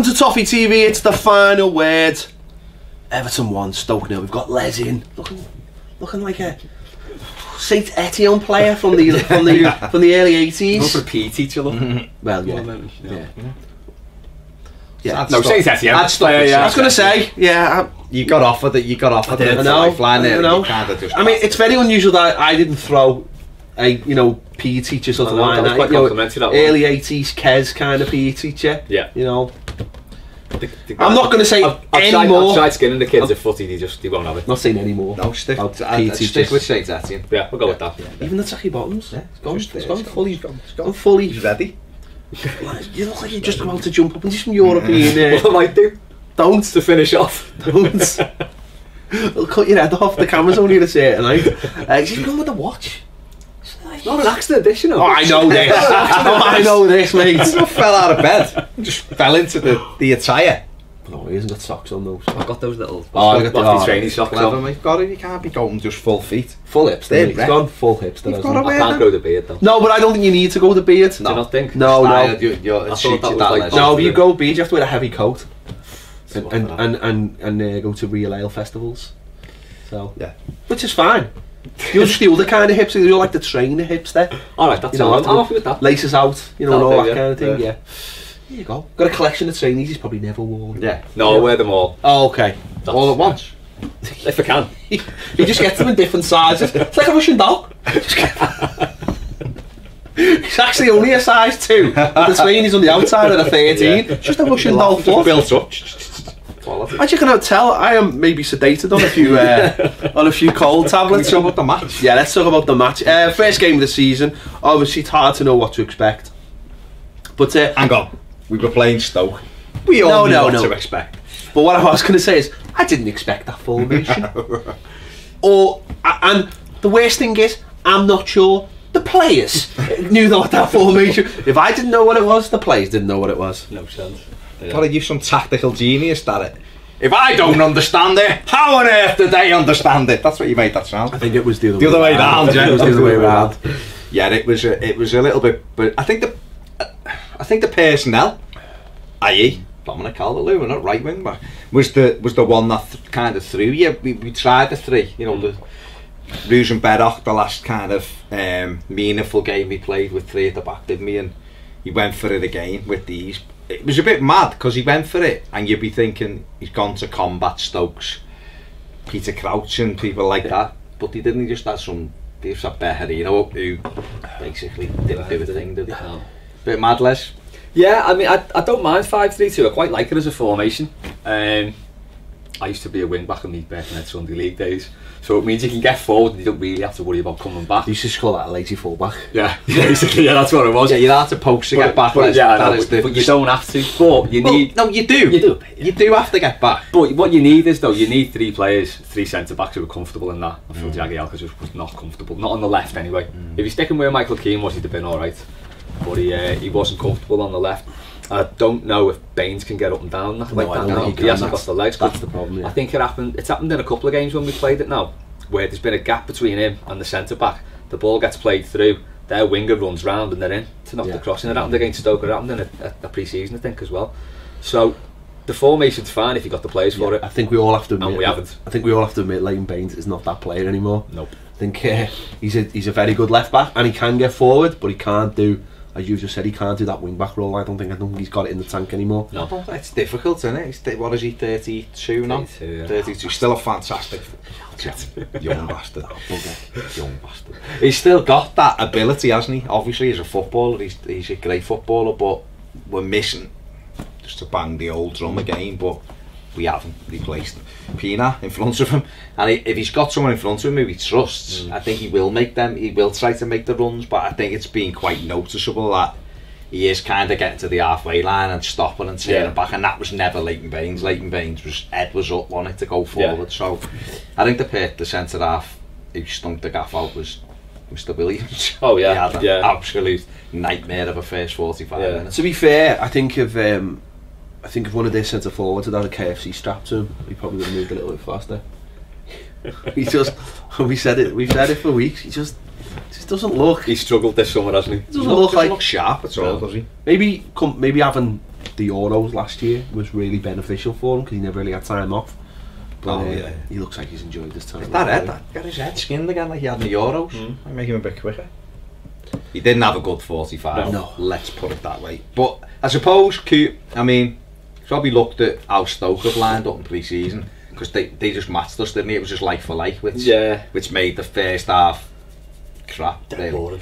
Welcome to Toffee TV. It's the final word. Everton 1, Stoke 0. We've got Les in, looking like a Saint Etienne player from the early 80s. Not for a PE teacher, look. Well, yeah. No, Saint Etienne. I was going to say, yeah. You got offered it. I know. I mean, it's very unusual that I didn't throw a PE teacher sort of line. Early 80s Kez kind of PE teacher. Yeah. I'm not going to say any more. I've tried skinning the kids at footy, they won't have it. Not saying any more. No, stick with Saint Etienne. Yeah, we'll go with that. Even the tacky bottoms. Yeah, it's gone fully. He's ready. You look like you're just about to jump up into some European. What I might do? Don't. To finish off. Don't. It'll cut your head off. The camera's only at a certain height. She's gone with the watch. It's not an accident, this, Oh, I know this. I know this, mate. I fell out of bed. Just fell into the attire. No, he hasn't got socks on those. I've got those little I got the training socks on. You've got it. You can't be going just full feet. Full hips. There, He's gone full hips. You've got to I wear can't them. grow the beard though. No, but I don't think you need to go the beard. Do you not think? No. It suits you that less. No, if you go beard, you have to wear a heavy coat. And go to real ale festivals. So yeah, which is fine. You'll just do the kind of hips. You're like the trainer hips there. Alright, that's all. I'm happy with that. Laces out, and all that kind of thing. Yeah. There you go. Got a collection of trainees he's probably never worn. Yeah. No, I'll wear them all. Oh, okay. All at once. If I can. He just gets them in different sizes. It's like a Russian doll. He's actually only a size 2. But the trainees on the outside are a 13. Yeah. Just a Russian doll foot. Built up. As you can tell, I am maybe sedated on a few cold tablets. Let's talk about the match. Yeah, let's talk about the match. First game of the season. Obviously, it's hard to know what to expect. But hang on, we were playing Stoke. We all knew what to expect. But what I was going to say is, I didn't expect that formation. And the worst thing is, I'm not sure the players knew what that formation. If I didn't know what it was, the players didn't know what it was. No chance. Yeah. Gotta use some tactical genius, that it. If I don't understand it, how on earth did they understand it? That's what you made that sound. I think it was the other way round. Yeah, it was the other way around. Yeah, it was a little bit, but I think the personnel, i.e. Dominic Calvert-Lewin, not right wing back, was the one that kind of threw. Yeah, we tried the 3. The Rosenberg, the last kind of meaningful game we played with 3 at the back, didn't we? And he went for it again with these. It was a bit mad because he went for it, and you'd be thinking he's gone to combat Stokes, Peter Crouch and people like that, but he didn't. He just had some Beherino who basically didn't do a thing, did he? No. Bit mad, Les. Yeah, I mean, I don't mind 5-3-2. I quite like it as a formation. I used to be a wing back in the Birkenhead Sunday League days, so it means you can get forward and you don't really have to worry about coming back. You should call that a lazy fullback. Yeah, basically, yeah, that's what it was. Yeah, you have to post to get back. But you don't have to. But you need. No, you do. You do have to get back. But what you need is, though, you need 3 players, 3 centre backs who are comfortable in that. I feel Jagielka just was not comfortable, not on the left anyway. If you're sticking where Michael Keane was, he'd have been all right. But he wasn't comfortable on the left. I don't know if Baines can get up and down like that now. He hasn't got the legs. That's the problem. Yeah. I think it's happened in a couple of games when we played it now, where there's been a gap between him and the centre back. The ball gets played through, their winger runs round and they're in to knock the cross in. It happened against Stoke. It happened in a pre-season, I think, as well. So the formation's fine if you got the players for it. I think we all have to admit. And we haven't. I think we all have to admit Leighton Baines is not that player anymore. Nope. I think he's a very good left back and he can get forward, but he can't do. As you just said, he can't do that wing back role. I don't think he's got it in the tank anymore. No, it's difficult, isn't it? What is he, 32 now? 32, yeah. 32. Still a fantastic young bastard. Young bastard. He's still got that ability, hasn't he? Obviously, he's a footballer. He's a great footballer, but we're missing, just to bang the old drum again, but we haven't replaced Pina in front of him. And if he's got someone in front of him who he trusts, I think he will make them. He will try to make the runs, but I think it's been quite noticeable that he is kind of getting to the halfway line and stopping and turning back, and that was never Leighton Baines. Leighton Baines was head was up, wanted to go forward. So I think the centre half who stunk the gaff out was Mr. Williams. Oh yeah, he had an absolute nightmare of a first 45 minutes. To be fair, I think if one of their centre forwards had had a KFC strapped to him, he probably would have moved a little bit faster. He just, we've said it for weeks. He just doesn't look. He struggled this summer, hasn't he? Doesn't look sharp at all, does he? Maybe having the Euros last year was really beneficial for him because he never really had time off. But he looks like he's enjoyed his time. That got his head skinned again like he had in the Euros. Might make him a bit quicker. He didn't have a good 45. No. Let's put it that way. But I suppose, I mean, probably looked at how Stoke have lined up in pre-season because they just matched us, didn't they? It was just like for like, which made the first half crap. Boring.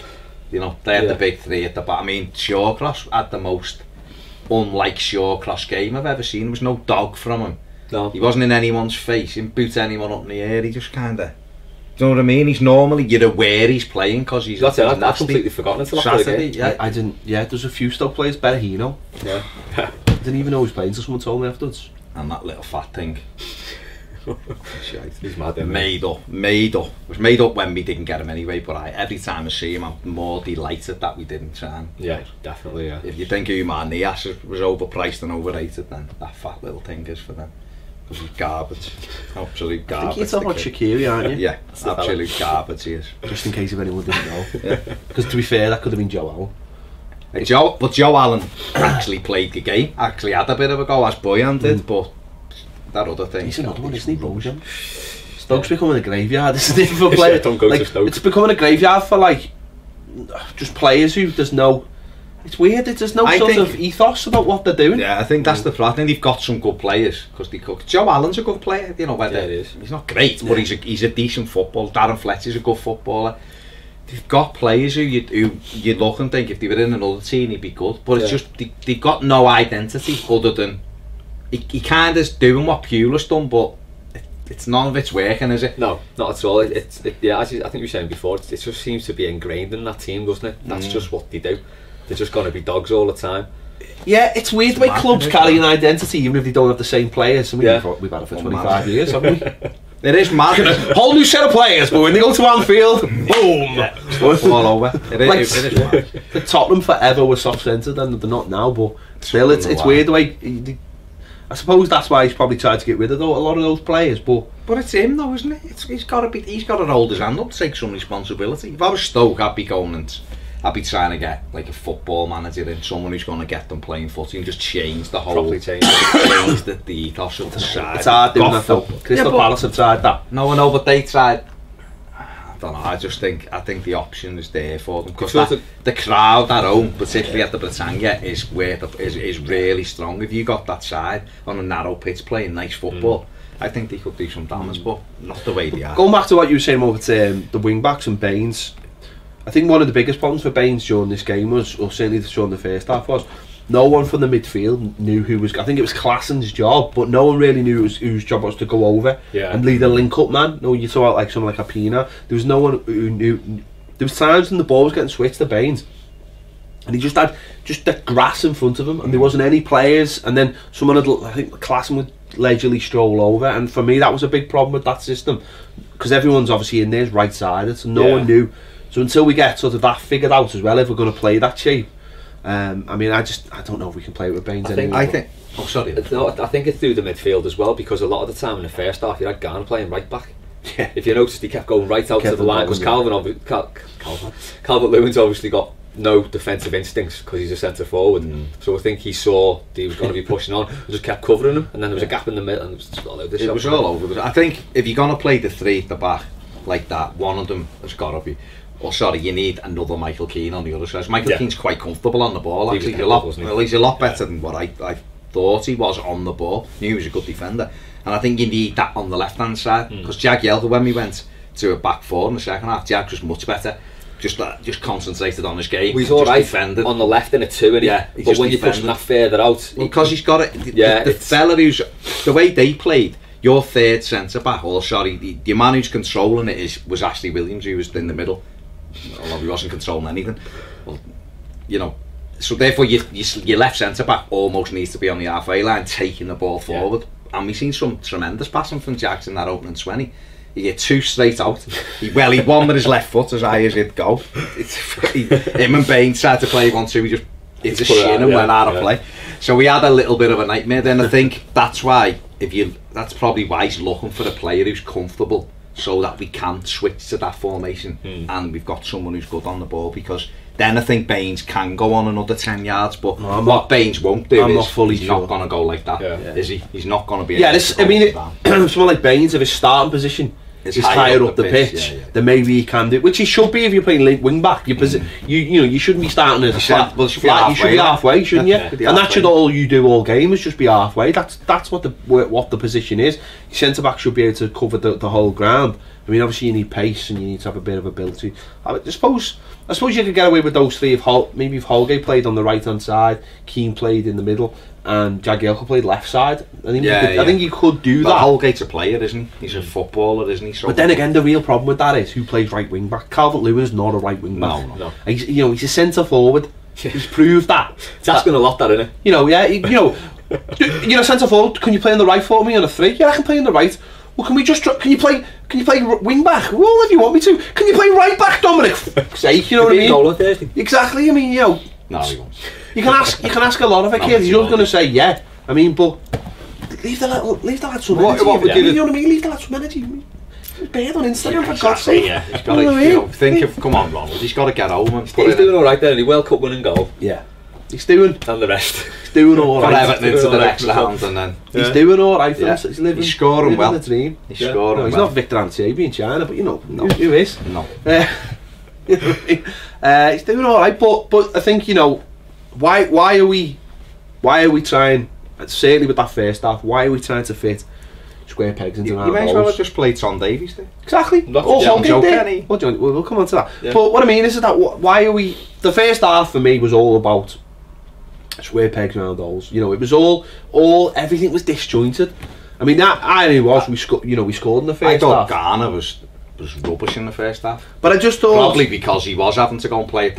You know, they had the big three at the back. I mean, Shawcross had the most unlike Shawcross game I've ever seen. There was no dog from him. No. He wasn't in anyone's face, he didn't boot anyone up in the air, he just kind of... Do you know what I mean? He's normally, you're aware he's playing because he's That's nasty. it, I've completely forgotten until after the game. Yeah, I didn't. Yeah, there's a few Stoke players better he know. Yeah. Didn't even know he was playing until someone told me afterwards. And that little fat thing. He's mad, made up. It was made up when we didn't get him anyway, but every time I see him I'm more delighted that we didn't try him. Yeah, definitely, yeah. If you think Umar Nias was overpriced and overrated, then that fat little thing is for them. Because he's garbage. Absolute garbage. I think you're talking about Shaqiri, aren't you? Yeah, absolute garbage he is. Just in case if anyone didn't know. Because to be fair, that could have been Joe Allen. But Joe Allen actually played the game, actually had a bit of a go as Boyan did, but that other thing. He's another one, isn't he, Bojan? Stoke's becoming a graveyard, isn't it, for players? Don't go to Stoke. It's becoming a graveyard for, like, just players who there's no... It's weird, there's no sort of ethos about what they're doing. Yeah, I think that's the problem. I think they've got some good players, because they cook. Joe Allen's a good player, you know, whether he's not great, but he's a decent footballer. Darren Fletcher's a good footballer. They've got players who you look and think if they were in another team he'd be good, but it's just they've got no identity other than he kind of doing what Pulis done, but it's none of it's working, is it? No, not at all. Yeah, as I think you were saying before, it just seems to be ingrained in that team, doesn't it? That's just what they do. They're just going to be dogs all the time. Yeah, it's weird the way clubs carry an identity even if they don't have the same players. I mean, we've had it for 25 years, haven't we? It is mad. Whole new set of players, but when they go to Anfield, boom! All over. It is mad. The Tottenham forever were soft-centred and they're not now, but still it's weird the way... I suppose that's why he's probably tried to get rid of a lot of those players, but it's him though, isn't it? He's got to hold his hand up to take some responsibility. If I was Stoke, I'd be trying to get like a football manager in, someone who's going to get them playing footy and just change the whole change the ethos of the side. It's hard doing that though. Crystal Palace have tried that. No, but they tried. I don't know. I think the option is there for them because the crowd at home, particularly at the Britannia, is really strong. If you got that side on a narrow pitch playing nice football, I think they could do some damage, but not the way they are. Going back to what you were saying about the wing backs and Baines, I think one of the biggest problems for Baines during this game was, or certainly during the first half, was no one from the midfield knew who was. I think it was Klassen's job, but no one really knew whose job was to go over and lead a link-up man. No, you saw like someone like Apina. There was no one who knew. There was times when the ball was getting switched to Baines, and he just had the grass in front of him, and there wasn't any players. And then someone I think Klassen would leisurely stroll over, and for me that was a big problem with that system because everyone's obviously in there right-sided, so no one knew. So until we get sort of that figured out as well, if we're going to play that shape, I mean, I don't know if we can play it with Baines anymore. I think it's through the midfield as well, because a lot of the time in the first half you had Garner playing right back. Yeah. If you noticed, he kept going right out to the line because Calvert-Lewin's obviously got no defensive instincts because he's a centre forward. So I think he saw he was going to be pushing on and just kept covering him, and then there was a gap in the middle and it was all over. I think if you're going to play the three at the back like that, one of them has got to be. You need another Michael Keane on the other side. Michael Keane's quite comfortable on the ball. Actually, he's a lot better than what I thought he was on the ball. He was a good defender, and I think you need that on the left-hand side because Jagielka, when we went to a back four in the second half, Jag was much better. Just concentrated on his game. He's all right on the left in a two, but when you're pushing that further out, because he's got it. The fella who's the way they played. Your third centre back, the man who's controlling it was Ashley Williams, who was in the middle. Although he wasn't controlling anything, so therefore your left centre back almost needs to be on the halfway line taking the ball forward, and we've seen some tremendous passing from Jackson that opening 20. He get two straight out. He won with his left foot as high as it'd go. Him and Baines tried to play 1-2. He just hit a shin and went out of play. So we had a little bit of a nightmare. Then I think that's probably why he's looking for a player who's comfortable. so that we can switch to that formation and we've got someone who's good on the ball, because then I think Baines can go on another 10 yards, but what Baines won't do is he's not going to go like that, is he? He's not going to be able to I mean, someone like Baines, if his starting position is higher up the pitch, then maybe he can do, which he should be if you're playing wing back. You know, you shouldn't be starting as a flat. You should be halfway, shouldn't you? And that should all you do all game is just be halfway. That's what the position is. Your centre back should be able to cover the whole ground. I mean, obviously you need pace and you need to have a bit of ability. I suppose you could get away with those three if Holgate played on the right hand side, Keane played in the middle, and Jagielka played left side. I think you could do that. Holgate's a player, isn't he? He's a footballer, isn't he? So but then again, the real problem with that is who plays right wing back. Calvert-Lewin's not a right wing back. No. He's a centre forward. He's proved that. It's asking a lot, that, isn't it? You're a centre forward. Can you play on the right for me on a 3? Yeah, I can play on the right. Well, can you play wing back? Well, if you want me to. Can you play right back, Dominic? Sake, you know what I mean? Exactly. I mean, no, he won't. You can ask a lot of a kid. He's not going to say yeah. I mean, but leave the lad some energy. You know what I mean? Leave the lad some energy. He's bad on Instagram, for God's sake. Yeah, he's got to come on, Ronald. He's got to get home and he's doing all right there. And he World Cup winning goal. Yeah. He's doing. And the rest. He's doing all right. Everton into the next round, and then he's doing all right. He's scoring well. The dream. He's scoring well. He's not Victor Antiabi in China, but who is? No. He's doing all right, but I think why are we trying? Certainly with that first half, why are we trying to fit square pegs into round holes? You may as well have just played Tom Davies there. Exactly. We'll come on to that. Yeah. But what I mean is that why are we? The first half for me was all about square pegs round holes. It was all everything was disjointed. I mean, that irony was we scored in the first half. I thought Garner was rubbish in the first half. But I just thought probably because he was having to go and play it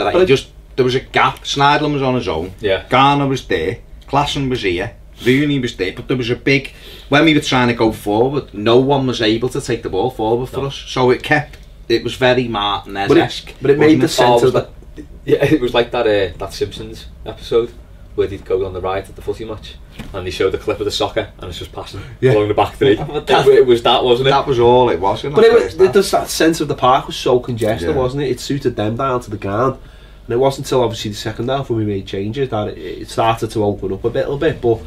there was a gap. Schneiderlin was on his own. Yeah. Garner was there. Klassen was here. Rooney was there, but there was a big. When we were trying to go forward, no one was able to take the ball forward for us. So it was very Martinez-esque. But it made the sense of that. Yeah, it was like that Simpsons episode where they'd go on the right at the footy match and they showed the clip of the soccer and it's just passing along the back three. It was that, wasn't it? That was all it was. That sense of the park was so congested, wasn't it? It suited them down to the ground. And it wasn't until obviously the second half when we made changes that it started to open up a little bit. But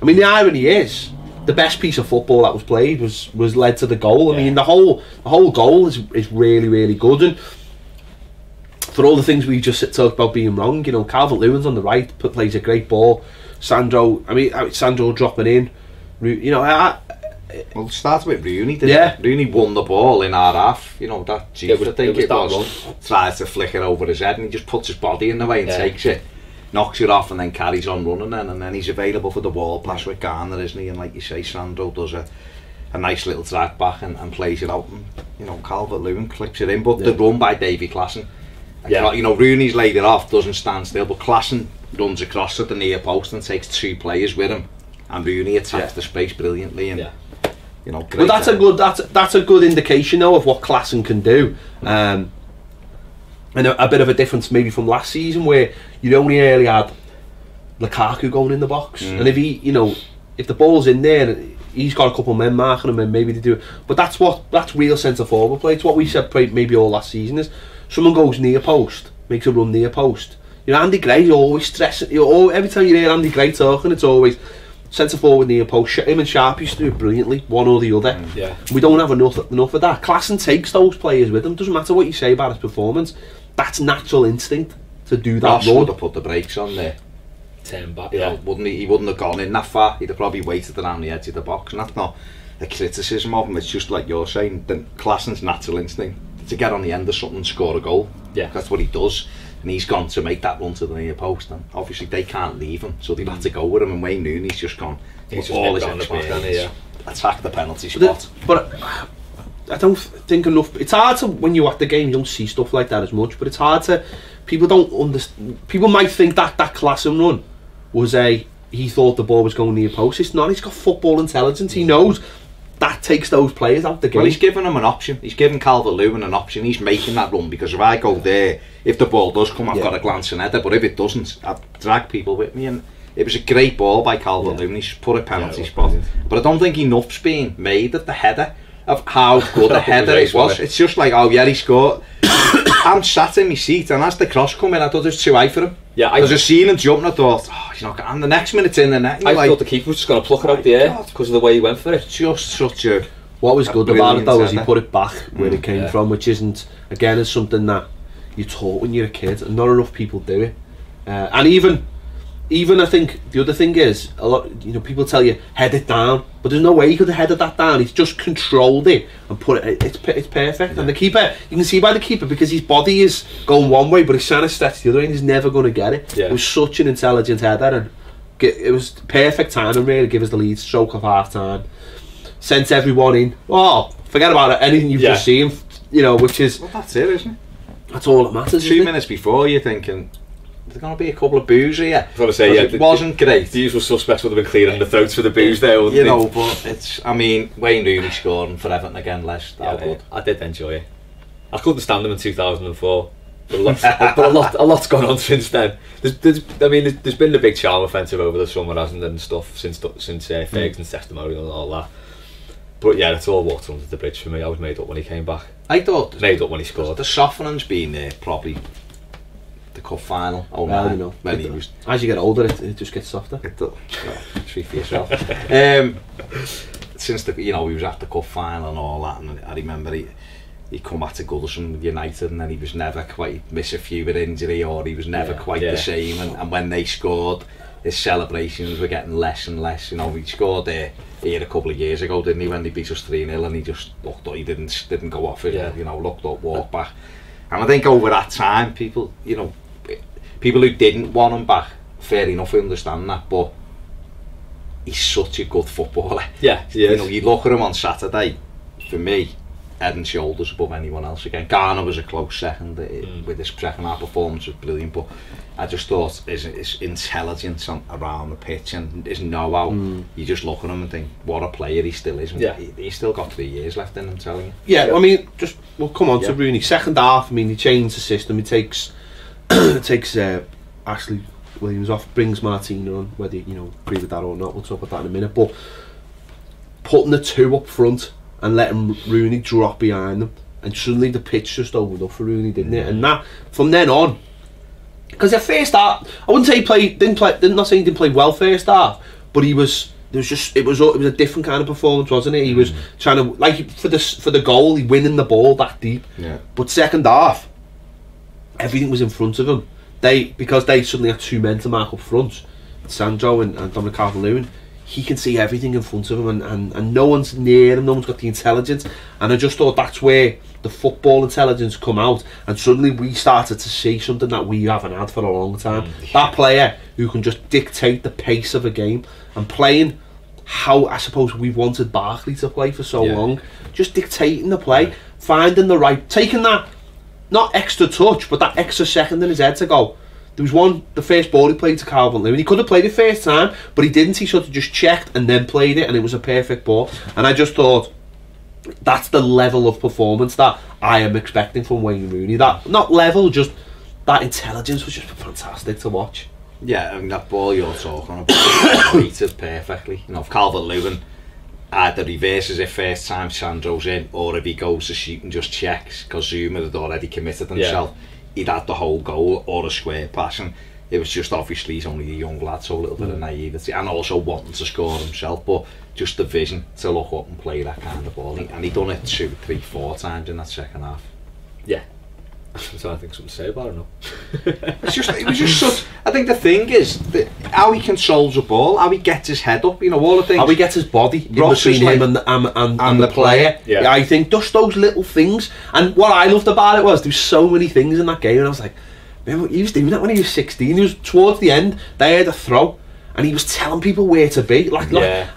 I mean, the irony is the best piece of football that was played was led to the goal. I mean, the whole goal is really, really good. And for all the things we just talked about being wrong, Calvert-Lewin's on the right, plays a great ball. Sandro dropping in. Well, it started with Rooney, didn't it? Rooney won the ball in our half. That Chief, I think it was, tries to flick it over his head and he just puts his body in the way and takes it, knocks it off and then carries on running and then he's available for the ball pass with Garner, isn't he? And like you say, Sandro does a nice little track back and plays it out and, Calvert-Lewin clips it in, but the run by Davy Klassen. Rooney's laid it off, doesn't stand still, but Klassen runs across at the near post and takes 2 players with him and Rooney attacks the space brilliantly and but that's a good indication though of what Klassen can do, and a bit of a difference maybe from last season where you only really had Lukaku going in the box, and if if the ball's in there, he's got a couple of men marking him and maybe they do it. But that's real centre forward play. It's what we said maybe all last season is someone goes near post, makes a run near post. Andy Gray's always stressing. Every time you hear Andy Gray talking, it's always centre forward near post. Him and Sharp used to do it brilliantly, one or the other. We don't have enough of that. Klassen takes those players with him. Doesn't matter what you say about his performance. That's natural instinct to do that. Ross would have put the brakes on there. Turn back, wouldn't he? He wouldn't have gone in that far. He'd have probably waited around the edge of the box, and that's not a criticism of him. It's just like you're saying, the Klassen's natural instinct to get on the end of something and score a goal. That's what he does. And he's gone to make that run to the near post, and obviously they can't leave him, so they've had to go with him. And Wayne Rooney's just gone. He's just all his experience, attack the penalty spot. But I don't think enough. It's hard to, when you watch the game, you don't see stuff like that as much. But it's hard to. People don't understand. People might think that Klassen run was he thought the ball was going near post. It's not. He's got football intelligence. He knows that takes those players out the game. Well, he's given him an option. He's given Calvert-Lewin an option. He's making that run because if I go there, if the ball does come, I've got a glancing header. But if it doesn't, I've dragged people with me. And it was a great ball by Calvert-Lewin. He's put a penalty spot. But I don't think enough's being made at the header. of how good a header it was. It's just like, oh yeah, he scored. I'm sat in my seat, and as the cross come in, I thought it was too high for him. Yeah, I was seen him jump, and I thought, oh, he's not. And the next minute's in the net. I thought the keeper was just going to pluck it out the air because of the way he went for it. Just such a. What was good about it though is he put it back where it came yeah. from, which isn't, again, is something that you're taught when you're a kid, and not enough people do it. And even I think the other thing is, a lot, people tell you head it down, but there's no way he could have headed that down. He's just controlled it and put it. It's perfect. Yeah. And the keeper, you can see by the keeper, because his body is going one way, but he's trying to stretch the other way, and he's never going to get it. Yeah. It was such an intelligent header, and it was perfect timing really to give us the lead stroke of half time. Sent everyone in. Oh, forget about it. Anything you've just seen, which is. Well, that's it, isn't it? That's all that matters. 2 minutes before, you're thinking, there's going to be a couple of boos here. I was going to say, it wasn't great. The usual suspects would have been clearing the throats for the boos there, wouldn't they? But it's. I mean, Wayne Rooney scoring for Everton again, Les. Good. I did enjoy it. I couldn't stand him in 2004. But a lot's gone on since then. There's been the big charm offensive over the summer, hasn't there, and stuff since Ferguson's testimonial and all that. But yeah, it's all water under the bridge for me. I was made up when he came back. I thought made up when he scored. The softening's been there probably the cup final. Oh no, when he was. As you get older, it just gets softer. It does. Speak for yourself. Since he was at the cup final and all that, and I remember he come back to Goodison United, and then he was never quite miss a few with injury, or he was never quite the same. And when they scored, his celebrations were getting less and less. He scored here a couple of years ago, didn't he, when they beat us 3-0, and he just looked up, he didn't go off it, looked up, walked back. And I think over that time, people who didn't want him back, fair enough, I understand that, but he's such a good footballer. Yeah, he is. You look at him on Saturday, for me, head and shoulders above anyone else again. Garner was a close second with his second half performance, was brilliant, but I just thought his intelligence around the pitch and his know-how, you just look at him and think, what a player he still is. Yeah. He's still got 3 years left in him, telling you. Yeah, we'll come on to Rooney. Second half, he changed the system. He takes Ashley Williams off, brings Martina on, whether you agree with that or not, we'll talk about that in a minute, but putting the two up front and letting Rooney drop behind them, and suddenly the pitch just opened up for Rooney, didn't it? And that, from then on, because at first half, I wouldn't say not saying he didn't play well first half, but it was a different kind of performance, wasn't it? He was trying to, like, for the goal, he winning the ball that deep. Yeah. But second half, everything was in front of him. Because they suddenly had two men to mark up front, Sandro and Dominic Calvert-Lewin. He can see everything in front of him, and no one's near him, no one's got the intelligence. And I just thought that's where the football intelligence come out, and suddenly we started to see something that we haven't had for a long time. That player who can just dictate the pace of a game, and playing how I suppose we've wanted Barkley to play for so long, just dictating the play, finding the right, taking that, not extra touch, but that extra second in his head to go. There was the first ball he played to Calvert-Lewin. He could have played it first time, but he didn't. He sort of just checked and then played it, and it was a perfect ball. And I just thought, that's the level of performance that I am expecting from Wayne Rooney. That, not level, just that intelligence was just fantastic to watch. Yeah, that ball you're talking about, treated perfectly. If Calvert-Lewin either reverses it first time Sandro's in, or if he goes to shoot and just checks, because Zuma had already committed himself, he'd had the whole goal or a square pass. And it was just, obviously he's only a young lad, so a little bit of naivety, and also wanting to score himself, but just the vision to look up and play that kind of ball. And he done it 2, 3, 4 times in that second half. Yeah. So I think something to say about it now. It was just such. I think the thing is how he controls the ball, how he gets his head up, all the things. How he gets his body in between him and the player. Yeah, I think just those little things. And what I loved about it was there was so many things in that game, and I was like, man, he was doing that when he was 16. He was towards the end. They had a throw, and he was telling people where to be. And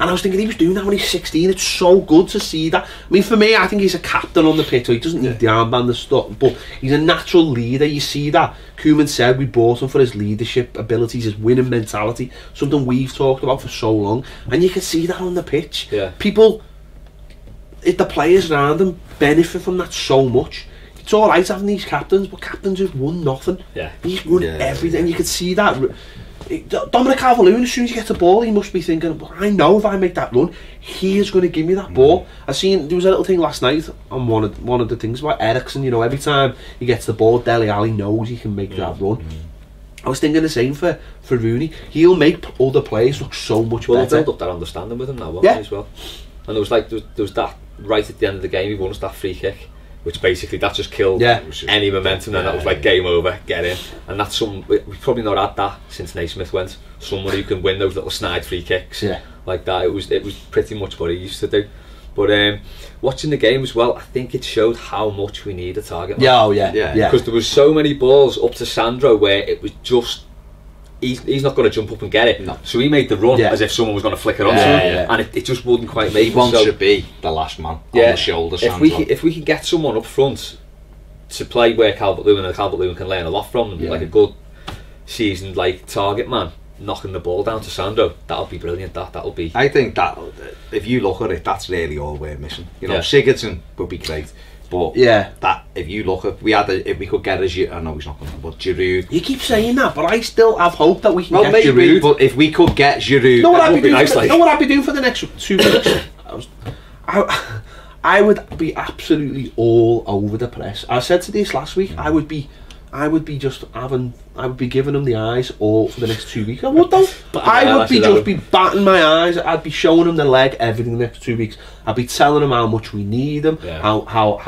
I was thinking, he was doing that when he's 16. It's so good to see that. I mean, for me, I think he's a captain on the pitch. So he doesn't need the armband and stuff, but he's a natural leader. You see that. Koeman said we bought him for his leadership abilities, his winning mentality, something we've talked about for so long, and you can see that on the pitch. Yeah. People, the players around him benefit from that so much. It's alright having these captains, but captains have won nothing. Yeah. He's won everything. You can see that. Dominic Calvert-Lewin, as soon as he gets the ball, he must be thinking, well, I know if I make that run, he is going to give me that ball. I seen there was a little thing last night on one of the things about Ericsson. You know, every time he gets the ball, Dele Alli knows he can make that run. I was thinking the same for Rooney. He'll make other players look so much better. Well, they've built up that understanding with him now, won't they, as well? And there was like there was that right at the end of the game. He won us that free kick, which basically that just killed any momentum, and that was like game over, get in. And that's we've probably not had that since Naismith went. Someone who can win those little snide free kicks like that. It was pretty much what he used to do. But watching the game as well, I think it showed how much we need a target man. Because there was so many balls up to Sandro where it was just he's not going to jump up and get it. No. So he made the run as if someone was going to flick it onto him, and it just wouldn't quite make it. He wants to be the last man on the shoulder. If we can get someone up front to play where Calvert-Lewin can learn a lot from, like a good seasoned like target man, knocking the ball down to Sandro, that'll be brilliant. That'll be. I think that if you look at it, that's really all we're missing. You know, Sigurdsson would be great. But that if you look at if we could get I know he's not going to, but Giroud. You keep saying that, but I still have hope that we can get maybe, Giroud. But if we could get Giroud, that would be nice. You know what I'd be doing for the next 2 weeks? I would be absolutely all over the press. I said to this last week. I would be giving them the eyes all for the next 2 weeks. I would though. I would be batting my eyes. I'd be showing them the leg everything the next 2 weeks. I'd be telling them how much we need him. How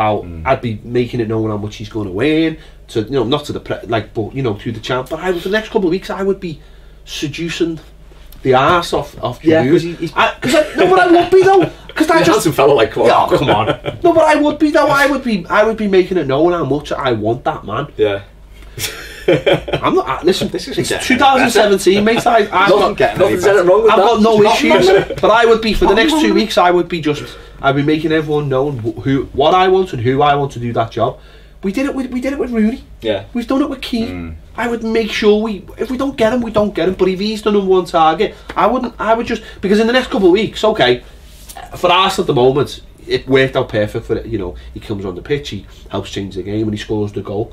I'd be making it known how much he's going to win. To not to the but to the champ. But for the next couple of weeks, I would be seducing the arse off Giroud. Because I would be though. Because that just fella like come on. No, but I would be though. I would be making it known how much I want that man. Yeah. I'm not. Listen, this is 2017, mate. I've got no issues. But I would be for the next 2 weeks. I'd be making everyone know what I want and who I want to do that job. We did it with Rooney. Yeah. We've done it with Keane. I would make sure if we don't get him, we don't get him. But if he's the number one target, I would just because in the next couple of weeks, okay, for us at the moment, it worked out perfect for it. He comes on the pitch, he helps change the game, and he scores the goal.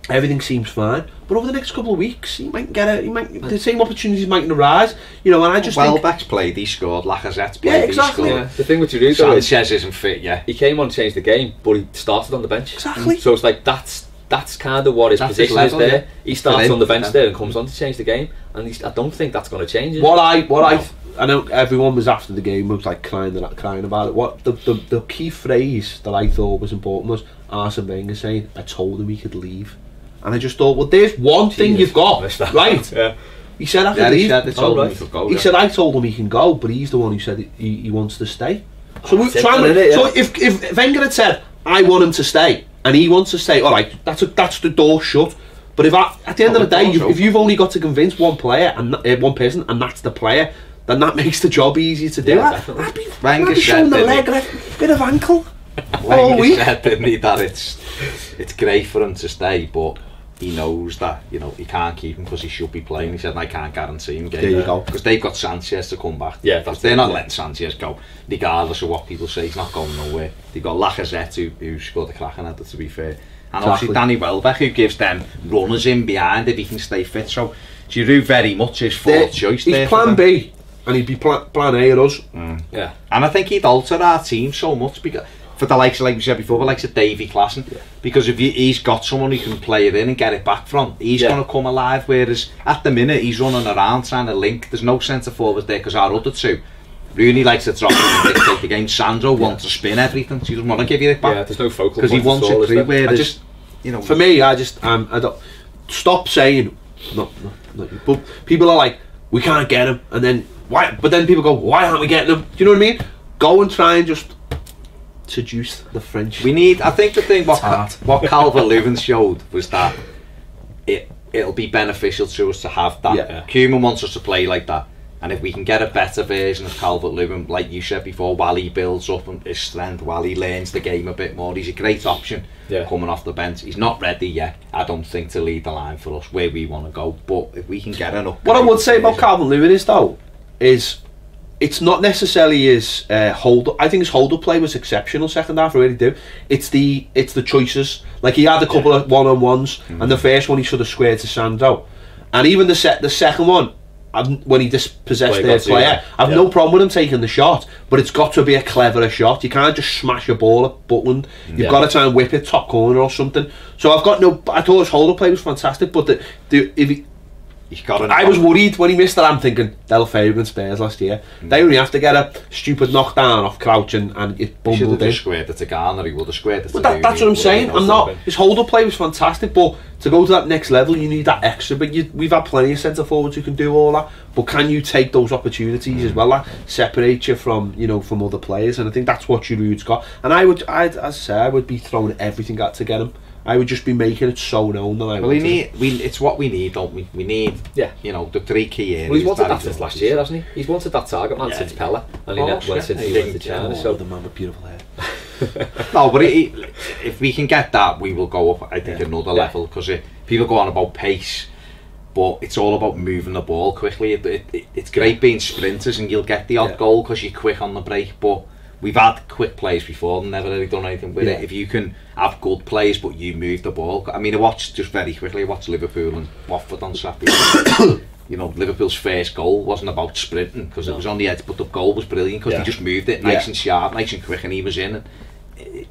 Everything seems fine, but over the next couple of weeks, the same opportunities might arise. And I just Welbeck's played, he scored. Lacazette's played, exactly. he scored. The thing with Giroud, Sanchez isn't fit. He came on, changed the game, but he started on the bench. Exactly. So it's like that's kind of what his position is there. Yeah. He starts on the bench there and comes on to change the game, and I don't think that's going to change it. I know everyone was after the game was like crying about it. What the key phrase that I thought was important was Arsene Wenger saying, "I told him he could leave." And I just thought, well, there's one thing you've got, right? He said after leave. He said, I told him he can go, but he's the one who said he wants to stay. So if Wenger had said, I want him to stay, and he wants to stay, all right, that's the door shut. But at the end of the day, if you've only got to convince one player and one person, and that's the player, then that makes the job easier to do. I'd be showing the leg, a bit of ankle. Wenger said, didn't he, that it's great for him to stay, but he knows that he can't keep him because he should be playing. He said, and I can't guarantee him getting there because they've got Sanchez to come back. They're not letting Sanchez go, regardless of what people say. He's not going nowhere. They've got Lacazette who scored a cracking header, to be fair, and obviously Danny Welbeck, who gives them runners in behind if he can stay fit. So Giroud very much his fourth choice. He's plan B, and he'd be plan A at us. Yeah, and I think he'd alter our team so much because. For the likes of, like we said before, the likes of Davy Klaassen, because if he's got someone who can play it in and get it back from, he's going to come alive. Whereas at the minute he's running around trying to link. There's no centre forward there because our other two, Rooney likes to drop in and dictate the game. Sandro wants to spin everything. So he doesn't want to give you it back. Yeah, there's no focal because he wants it through. Whereas, for me, I don't stop saying not but people are like, we can't get him, and then why? But then people go, why aren't we getting him? Do you know what I mean? Go and try and just seduce the French. I think the thing what Calvert-Lewin showed was that it'll be beneficial to us to have that. Koeman wants us to play like that, and if we can get a better version of Calvert-Lewin, like you said before, while he builds up his strength, while he learns the game a bit more, he's a great option coming off the bench. He's not ready yet, I don't think, to lead the line for us where we want to go, but if we can get an upgrade. What I would say about Calvert-Lewin is it's not necessarily his hold up. I think his hold up play was exceptional second half. I really do. It's the choices. Like he had a couple of one-on-ones, and the first one he sort of squared to Sandro, And even the second one, when he dispossessed their player, I've no problem with him taking the shot, but it's got to be a cleverer shot. You can't just smash a ball at Butland. You've got to try and whip it top corner or something. So I've got no. I thought his hold-up play was fantastic, but I was worried when he missed that. I'm thinking they'll favour in Spurs last year. They only have to get a stupid knockdown off Crouch and it bumbled in. He should have just squared it to Garner. He would have squared it to that's what I'm saying. I'm not. His hold-up play was fantastic, but to go to that next level, you need that extra. But we've had plenty of centre forwards who can do all that. But can you take those opportunities as well? That separate you from from other players, and I think that's what Giroud's got. And as I say, I would be throwing everything at to get him. I would just be making it so known that I. Well, it's what we need, don't we? We need, the 3 key areas. Well, he's wanted that since last year, hasn't he? He's wanted that target man since Pella, and he went since he went to China. So the man with beautiful hair. No, but if we can get that, we will go up. I think another level, because people go on about pace, but it's all about moving the ball quickly. It's great being sprinters, and you'll get the odd goal because you're quick on the break, but. We've had quick plays before and never really done anything with it. If you can have good plays but you move the ball, I mean, I watched Liverpool and Watford on Saturday. Liverpool's first goal wasn't about sprinting because it was on the edge, but the goal was brilliant because he just moved it nice and sharp, nice and quick, and he was in. And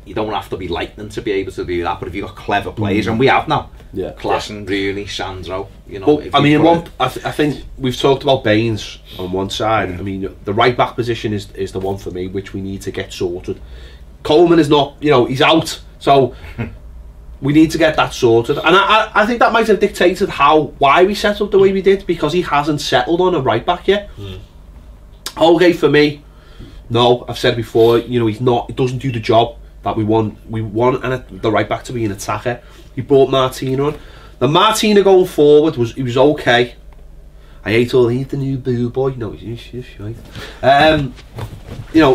you don't have to be lightning to be able to do that, but if you've got clever players, and we have now, Klassen, Rooney, Sandro, I think we've talked about Baines on one side. I mean, the right back position is the one for me, which we need to get sorted. Coleman is not, he's out, so we need to get that sorted. And I think that might have dictated why we set up the way we did, because he hasn't settled on a right back yet. Holgate for me, no, I've said before, he's not. He doesn't do the job that we want. We want the right back to be an attacker. He brought Martina on. The Martina going forward was okay. I hate the new boo boy. No, he's right.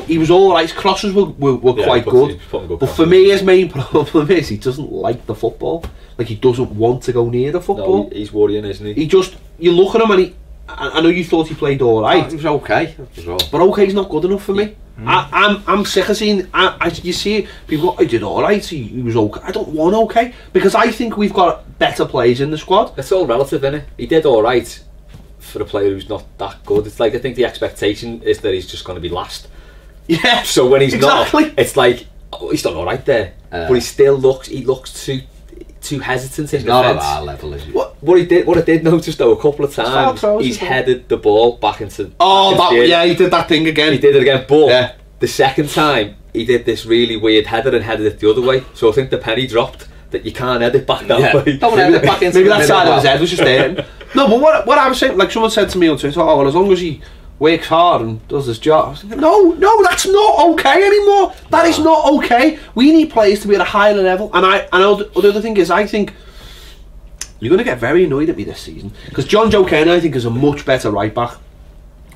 He was all right. His crosses were quite good. But for me, his main problem is he doesn't like the football. Like, he doesn't want to go near the football. No, he's worrying, isn't he? You look at him and I know you thought he played all right. He was okay, but okay's not good enough for me. I'm sick of seeing. You see people go, "I did all right. He was okay." I don't want okay, because I think we've got better players in the squad. It's all relative, isn't it? He did all right for a player who's not that good. It's like, I think the expectation is that he's just going to be last. Yeah. So when he's not, it's like, he's done all right there, but he looks too hesitant in defence. Not at our level, is he? What I did notice though, a couple of times, he's headed the ball back into. He did that thing again. He did it again, but the second time he did this really weird header and headed it the other way. So I think the penny dropped that you can't head it back that way. Don't head it back into. Maybe that side of his head was just there. No, but what I was saying, like someone said to me on Twitter, as long as he works hard and does his job. I was thinking, no, that's not okay anymore. That is not okay. We need players to be at a higher level. And the other thing is, I think you're going to get very annoyed at me this season, because John Joe Kenny, I think, is a much better right back.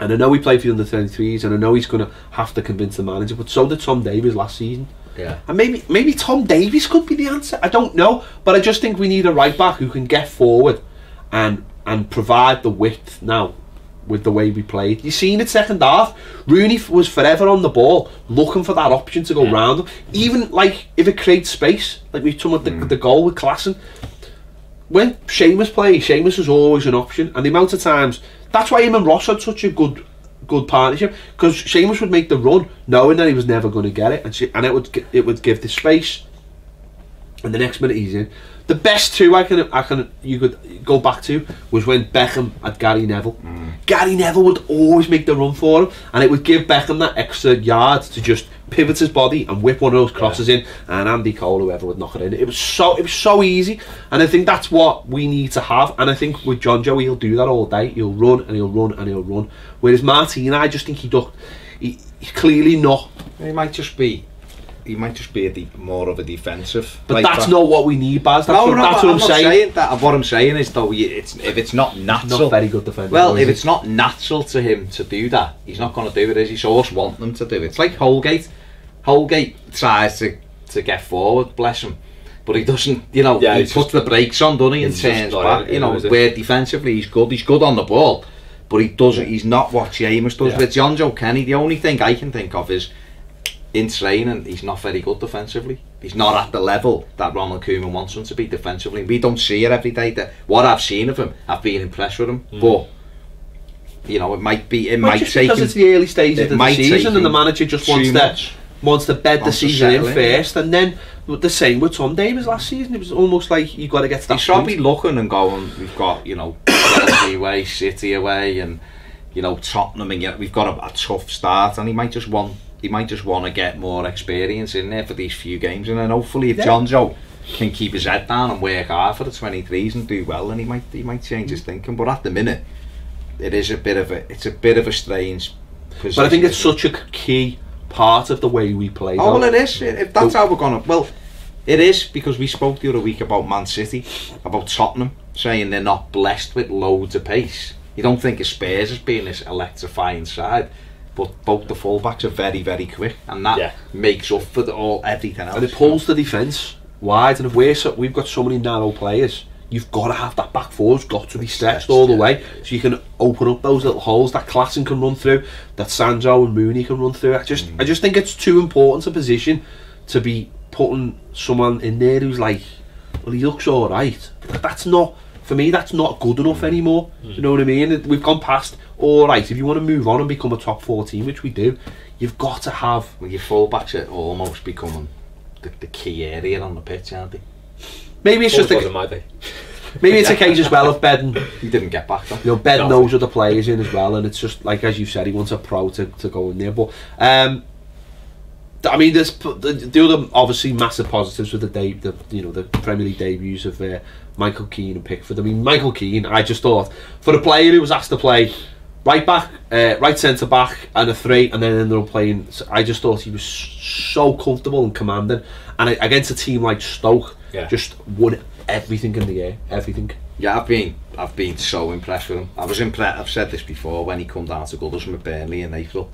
And I know he played for the under-23s, and I know he's going to have to convince the manager, but so did Tom Davies last season. Yeah. And maybe Tom Davies could be the answer. I don't know, but I just think we need a right back who can get forward and provide the width now with the way we played. You seen it second half. Rooney was forever on the ball, looking for that option to go round him. Even like if it creates space, like we've done with the goal with Klassen. When Seamus plays, Seamus is always an option, and the amount of times. That's why him and Ross had such a good partnership, because Seamus would make the run knowing that he was never going to get it, and it would give the space, and the next minute he's in. The best two you could go back to was when Beckham had Gary Neville. Gary Neville would always make the run for him, and it would give Beckham that extra yard to just pivot his body and whip one of those crosses in, and Andy Cole, whoever, would knock it in. It was so easy, and I think that's what we need to have. And I think with John Joe, he'll do that all day. He'll run and he'll run and he'll run. Whereas Martin, I just think he's clearly not. He might just be more of a defensive. But that's not what we need, Baz. That's what I'm saying. What I'm saying is, though, if it's not natural, not very good defender. Well, if it's not natural to him to do that, he's not going to do it, is he? So us want them to do it. It's like Holgate. Holgate tries to get forward, bless him, but he doesn't. He puts the brakes on, doesn't he, and turns back. Where defensively he's good. He's good on the ball, but he doesn't. He's not what Seamus does. With John Joe Kenny, the only thing I can think of is, in training, he's not very good defensively. he's not at the level that Ronald Koeman wants him to be defensively. We don't see it every day. What I've seen of him, I've been impressed with him. But you know, it might take because it's the early stages of the season, and the manager just wants to bed the season in first, and then the same with Tom Davies last season. It was almost like you got to get to that He's probably looking and going, we've got, you know, Chelsea away, City away, and you know, Tottenham, and we've got a tough start, and he might just want to get more experience in there for these few games, and then hopefully if John Joe can keep his head down and work hard for the 23s and do well, then he might change his thinking. But at the minute, it's a bit of a strange position. But I think it's such a key part of the way we play. Oh, well, it is. If that's how we're gonna, well, it is, because we spoke the other week about Man City, about Tottenham, saying they're not blessed with loads of pace. You don't think of Spurs as being this electrifying side, but both the fullbacks are very, very quick, and that makes up for everything else. And it pulls the defence wide, and if we've got so many narrow players, you've got to have that back four's got to be stretched all the way, so you can open up those little holes that Klassen can run through, that Sancho and Mooney can run through. I just think it's too important a position to be putting someone in there who's like, well, he looks alright. That's not, for me, that's not good enough anymore. You know what I mean? We've gone past, alright, if you want to move on and become a top 14, which we do, you've got to have... Well, your full-backs are almost becoming the key area on the pitch, aren't they? Maybe it's just maybe it's a case as well of Bedden. He didn't get back though. You know, Bedden knows other players in as well, and it's just like, as you said, he wants a pro to go in there. But I mean, there's the other obviously massive positives with the Premier League debuts of Michael Keane and Pickford. I mean, Michael Keane, I just thought, for a player who was asked to play right back, right centre back, and a 3, and then ended up playing, I just thought he was so comfortable and commanding, and against a team like Stoke, just won everything in the air, everything. Yeah, I've been so impressed with him. I was impressed. I've said this before, when he come down to Goodison with Burnley in April.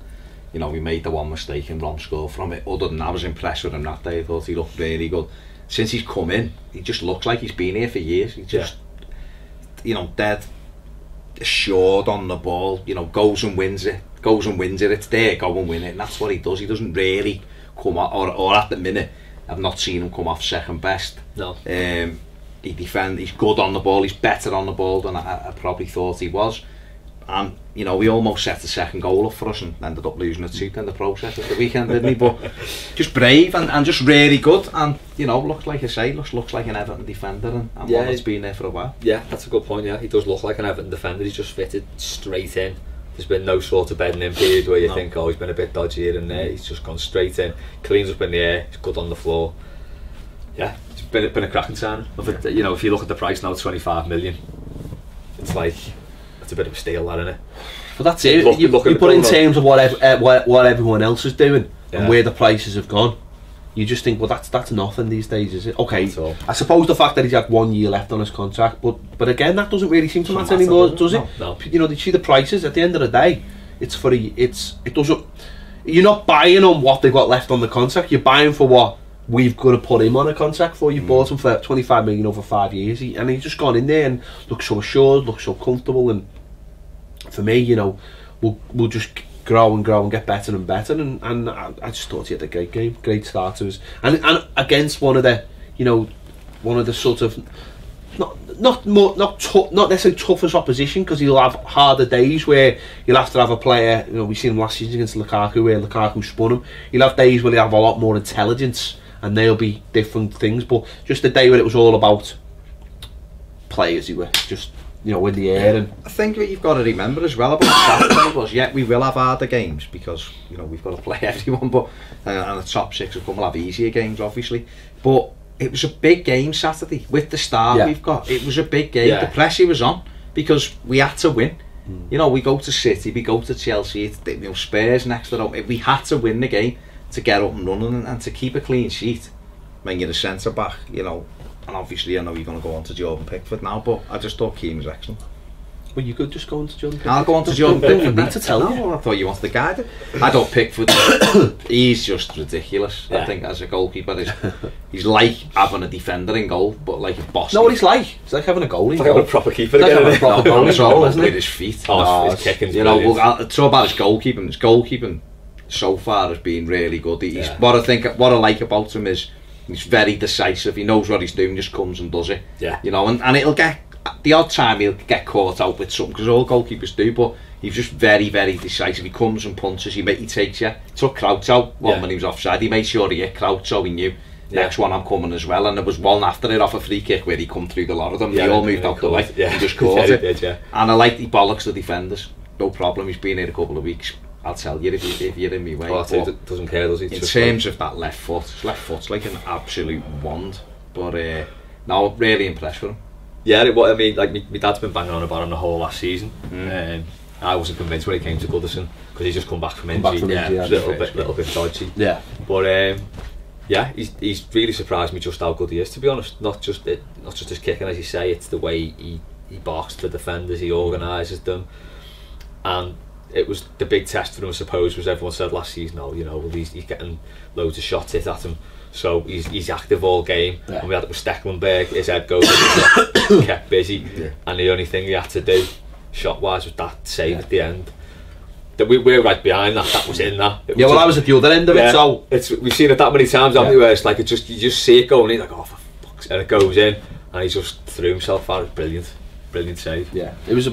You know, we made the one mistake and Ron scored from it. Other than that, I was impressed with him that day. I thought he looked really good. Since he's come in, he just looks like he's been here for years. He just, you know, dead assured on the ball. You know, goes and wins it. It's there, go and win it. And that's what he does. He doesn't really come out, or at the minute, I've not seen him come off second best. No. He defends. He's good on the ball. He's better on the ball than I probably thought he was. And you know, we almost set the second goal up for us and ended up losing a tooth in the process at the weekend, didn't we? But just brave and just really good. And you know, looks like an Everton defender, and one that's been there for a while. Yeah, that's a good point. Yeah, he does look like an Everton defender. He's just fitted straight in. There's been no sort of bedding in period where you think, oh, he's been a bit dodgy here and there. He's just gone straight in, cleans up in the air, he's good on the floor. Yeah, it's been a cracking signing. You know, if you look at the price now, 25 million, it's like, it's a bit of a steal, that, isn't it? But that's it. You put it in terms of what everyone else is doing and where the prices have gone. You just think, well, that's nothing these days, is it? Okay, I suppose the fact that he's had 1 year left on his contract, but again, that doesn't really seem to matter anymore, does it? No. You know, you see the prices at the end of the day. It doesn't. You're not buying on what they've got left on the contract. You're buying for what we've got to put him on a contract for. You bought him for 25 million over 5 years, and he's just gone in there and looks so assured, looks so comfortable. And for me, you know, we'll just grow and get better and better, and I just thought he had a great game, great start to us, and against one of the sort of not necessarily toughest opposition, because he'll have harder days where you'll have to have a player, you know, we've seen him last season against Lukaku where Lukaku spun him. He'll have days where he'll have a lot more intelligence and they'll be different things, but just a day where it was all about players who were just, you know, in the air. And I think what you've got to remember as well about Saturday was, we will have harder games because, you know, we've got to play everyone, but and the top 6 will have easier games, obviously. But it was a big game Saturday with the star we've got. It was a big game. The pressure was on because we had to win. You know, we go to City, we go to Chelsea, you know, Spurs next to them. We had to win the game to get up and running and to keep a clean sheet when you're a centre back, you know. And obviously, I know you're going to go on to Jordan Pickford now, but I just thought Keane was excellent. Well, you could just go on to Jordan Pickford. I'll go on to Jordan Pickford. Need to tell you. I thought you wanted to guide it. I thought Pickford, he's just ridiculous. I think as a goalkeeper, he's like having a defender in goal, but like a boss. No, what he's like. It's like having a goalie. It's like having a proper keeper. It's like having a proper goalie as well, isn't it? With his feet. His kicking's you know, it's all about his goalkeeping. His goalkeeping so far has been really good. What I like about him is He's very decisive. He knows what he's doing. Just comes and does it. Yeah. You know, and it'll get the odd time he'll get caught out with something because all goalkeepers do. But he's just very, very decisive. He comes and punches. He takes you. Took Crouch out when he was offside. He made sure he hit Crouch, so he knew next one I'm coming as well. And there was one after it off a free kick where he come through the lot of them. They all moved out the way. He just caught it. Did, And I like he bollocks the defenders. No problem. He's been here a couple of weeks. I'll tell you if you're in my way. Oh, it doesn't care, does he? In terms of that left foot's like an absolute wand. But no, really impressed with him. Yeah, I mean, like my dad's been banging on about him the whole last season. I wasn't convinced when he came to Goodison because he's just come back from injury. A little bit dodgy. Yeah. But yeah, he's really surprised me just how good he is. To be honest, not just his kicking, as you say, it's the way he barks to the defenders, he organises them, and it was the big test for him, I suppose, was everyone said last season, oh, you know, well, he's getting loads of shots hit at him, so he's active all game. And we had it with Stecklenberg, his head goes, kept busy, and the only thing he had to do, shot-wise, was that save at the end. That we're right behind that. That was in that. I was at the other end of it. So we've seen it that many times, haven't we? Where it's like you just see it going, and he's like, oh, for fuck's sake, and it goes in, and he just threw himself out. It was brilliant save. Yeah, it was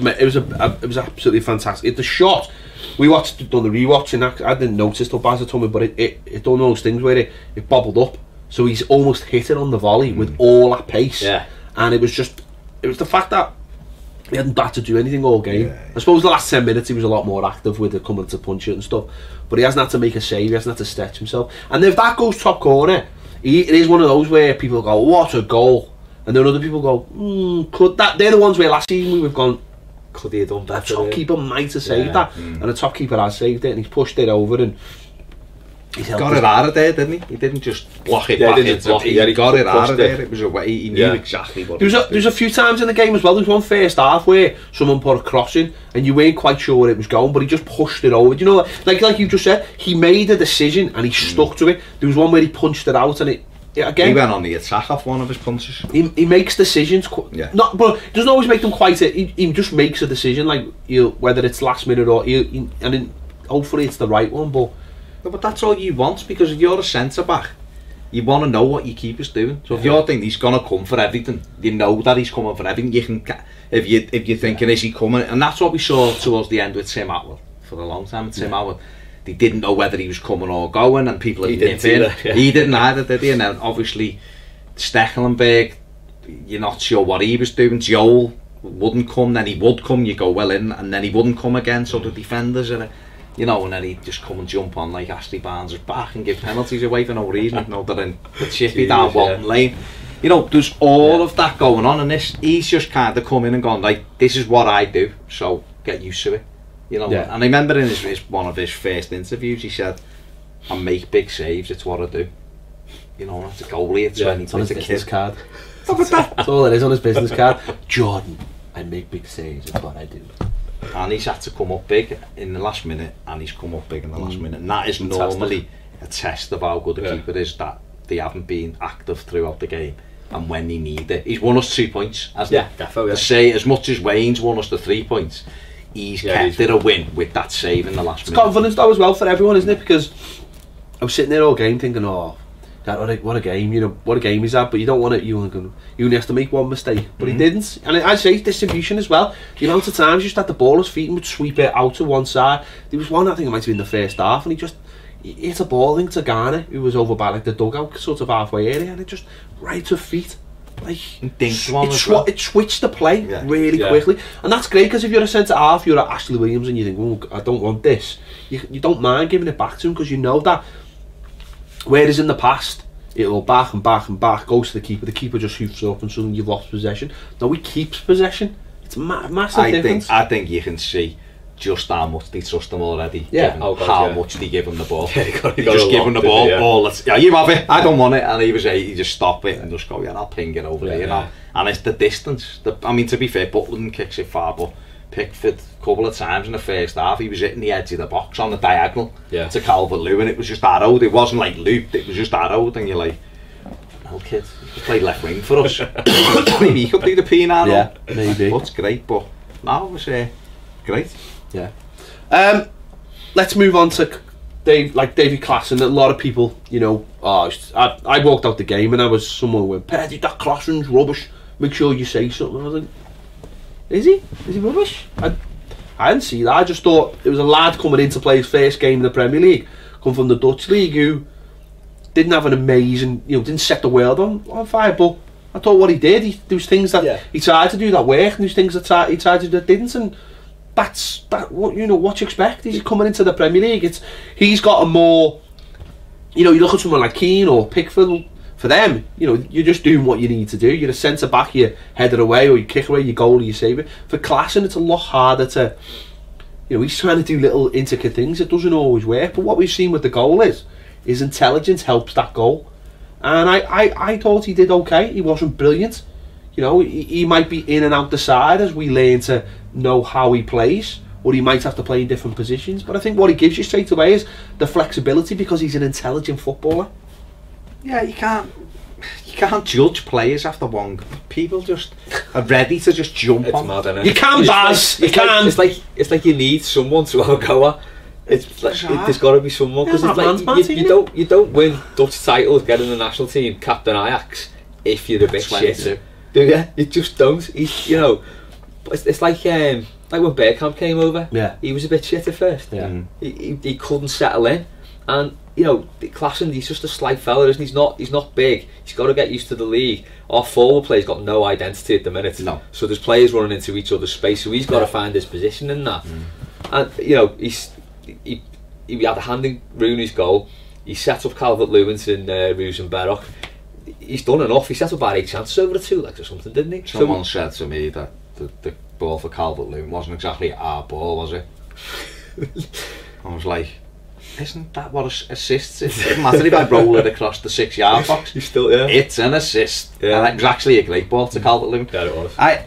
absolutely fantastic. The shot we done the rewatch, and I didn't notice till Baz told me, but it done those things where it bobbled up, so he's almost hit it on the volley with all that pace. Yeah, and it was the fact that he hadn't had to do anything all game. I suppose the last 10 minutes he was a lot more active with it coming to punch it and stuff, but he hasn't had to make a save, he hasn't had to stretch himself. And if that goes top corner, it is one of those where people go, what a goal, and then other people go, could that? They're the ones where last season we've gone, could he have done better? The top keeper might have saved that, and the top keeper has saved it, and he's pushed it over, and he's got it out of there, didn't he? He didn't just block it back into it. He got it out of there. It was a way. He knew exactly what. There was a few times in the game as well. There was one first half where someone put a cross in, and you weren't quite sure where it was going, but he just pushed it over. You know, like you just said, he made a decision and he stuck to it. There was one where he punched it out, and again, he went on the attack off one of his punches. He makes decisions. But he doesn't always make them quite. He just makes a decision, like whether it's last minute or hopefully it's the right one, but. But that's all you want, because if you're a centre back, you want to know what your keeper's doing. So if you're thinking he's gonna come for everything, you know that he's coming for everything. You can, if you're thinking is he coming, and that's what we saw towards the end with Tim Atwell for a long time. With Tim Atwell, they didn't know whether he was coming or going, and people had nipped in. He didn't either, did he? And then obviously Stecklenberg, you're not sure what he was doing. Joel wouldn't come, then he would come. You go well in, and then he wouldn't come again. So the defenders are. You know, and then he'd just come and jump on like Ashley Barnes' back and give penalties away for no reason. You know, they're in the chippy down Walton Lane. You know, there's all of that going on, and he's just kind of come in and gone like, this is what I do, so get used to it. You know, and I remember in one of his first interviews, he said, I make big saves, it's what I do. You know, that's a goalie, it's when he's on his business card. That's all it is on his business card. Jordan, I make big saves, it's what I do. And he's had to come up big in the last minute, and he's come up big in the last minute, and that is normally a test of how good a keeper is, that they haven't been active throughout the game, and when they need it. He's won us 2 points, hasn't he? Definitely. To say, as much as Wayne's won us the 3 points, he's kept it a win with that save in the last minute. It's confidence though as well for everyone, isn't it? Because I was sitting there all game thinking, what a game, you know, what a game he's had, but you don't want it, you only has to make one mistake, but he didn't. And I'd say distribution as well, the amount of times he just had the ball at his feet and would sweep it out to one side. There was one, I think it might have been the first half, and he hit a ball into Garner, who was over by like the dugout sort of halfway area, and it just right to feet. Like it switched the play really quickly, and that's great, because if you're a centre half, you're at Ashley Williams and you think, oh, I don't want this, you don't mind giving it back to him, because you know that. Whereas in the past, it'll back and back and back, goes to the keeper just hoofs up, and suddenly you've lost possession. No, he keeps possession. It's a massive difference. I think you can see just how much they trust him already. How much they give him the ball. They just give him the ball. You have it, I don't want it. And he just stop it and just go, I'll ping it over there. You know? And it's the distance. I mean, to be fair, Butland kicks it far, but Pickford a couple of times in the first half, he was hitting the edge of the box on the diagonal to Calvert-Lewin. It was just arrowed. It wasn't like looped, it was just arrowed, and you're like, no kid, he played left wing for us. Maybe he could do the P now. Yeah, maybe. But it's great, but no, it was great. Yeah. Let's move on to David Klassen, a lot of people, you know, I walked out the game and I was someone who went, Paddy, that Klassen's rubbish. Make sure you say something. I was like, is he rubbish? I didn't see that. I just thought it was a lad coming in to play his first game in the Premier League, come from the Dutch League, who didn't have an amazing, you know, didn't set the world on fire, but I thought what he did, there was things that he tried to do that worked, and there's things that he tried to do that didn't, and that's what you know. What you expect? He's coming into the Premier League. He's got a more, you know, you look at someone like Keane or Pickford. For them, you know, you're just doing what you need to do. You're a centre back, you head it away, or you kick away, you goal, or you save it. For Klassen, it's a lot harder to, you know, he's trying to do little intricate things. It doesn't always work. But what we've seen with the goal is his intelligence helps that goal. And I thought he did okay. He wasn't brilliant. You know, he might be in and out the side as we learn to know how he plays, or he might have to play in different positions. But I think what he gives you straight away is the flexibility, because he's an intelligent footballer. Yeah, you can't judge players after one. People just are ready to just jump it's on. Mad, isn't it? You can buzz. You can. It's like you need someone to have a go at. It's like, there's got to be someone, because it's like you don't win Dutch titles, get in the national team, captain Ajax, if you're a bit shit. Do you? You just don't. You know. But it's like when Bergkamp came over. Yeah. He was a bit shit at first. Yeah. He couldn't settle in, and you know, Klassen, he's just a slight fella, isn't he? He's not big. He's got to get used to the league. Our forward player's got no identity at the minute. No. So there's players running into each other's space, so he's got to find his position in that. And you know, he had a hand in Rooney's goal. He set up Calvert-Lewin and Rosenberg. He's done enough. He set up about 8 chances over the 2 legs or something, didn't he? Someone said to me that the ball for Calvert-Lewin wasn't exactly our ball, was it? I was like, isn't that what assists? It doesn't matter if I roll it across the 6-yard box. You still, It's an assist. Yeah. And it was actually a great ball to Calvert-Lewin. Yeah, it was. I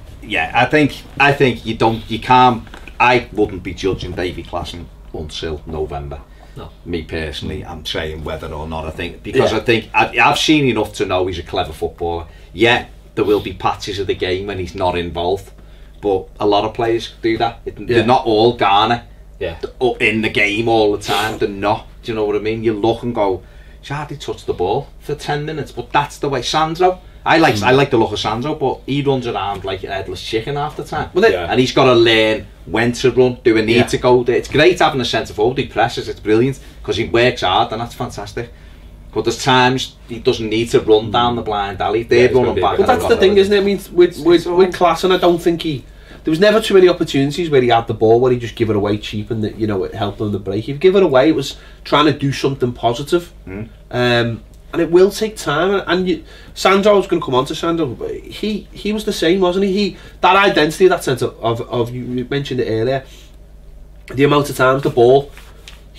think you can't. I wouldn't be judging Davy Klassen until November. No. Me personally, I'm saying whether or not I think, because I think I've seen enough to know he's a clever footballer. Yeah, there will be patches of the game when he's not involved, but a lot of players do that. They're not all Ghana. Yeah. In the game all the time. They're not. Do you know what I mean? You look and go, she hardly touched the ball for 10 minutes, but that's the way. Sandro, I like the look of Sandro, but he runs around like an headless chicken half the time. And he's got to learn when to run, do a need to go there. It's great having a centre forward, he presses, it's brilliant, because he works hard, and that's fantastic. But there's times he doesn't need to run down the blind alley. They're running back. But that's the thing, isn't it? I mean, with Klassen, I don't think there was never too many opportunities where he had the ball where he just give it away cheap and you know, it helped him to break. If you give it away, it was trying to do something positive. And it will take time. And Sandro, I was going to come on to Sandro, but he was the same, wasn't he? That identity, that sense of you mentioned it earlier, the amount of times the ball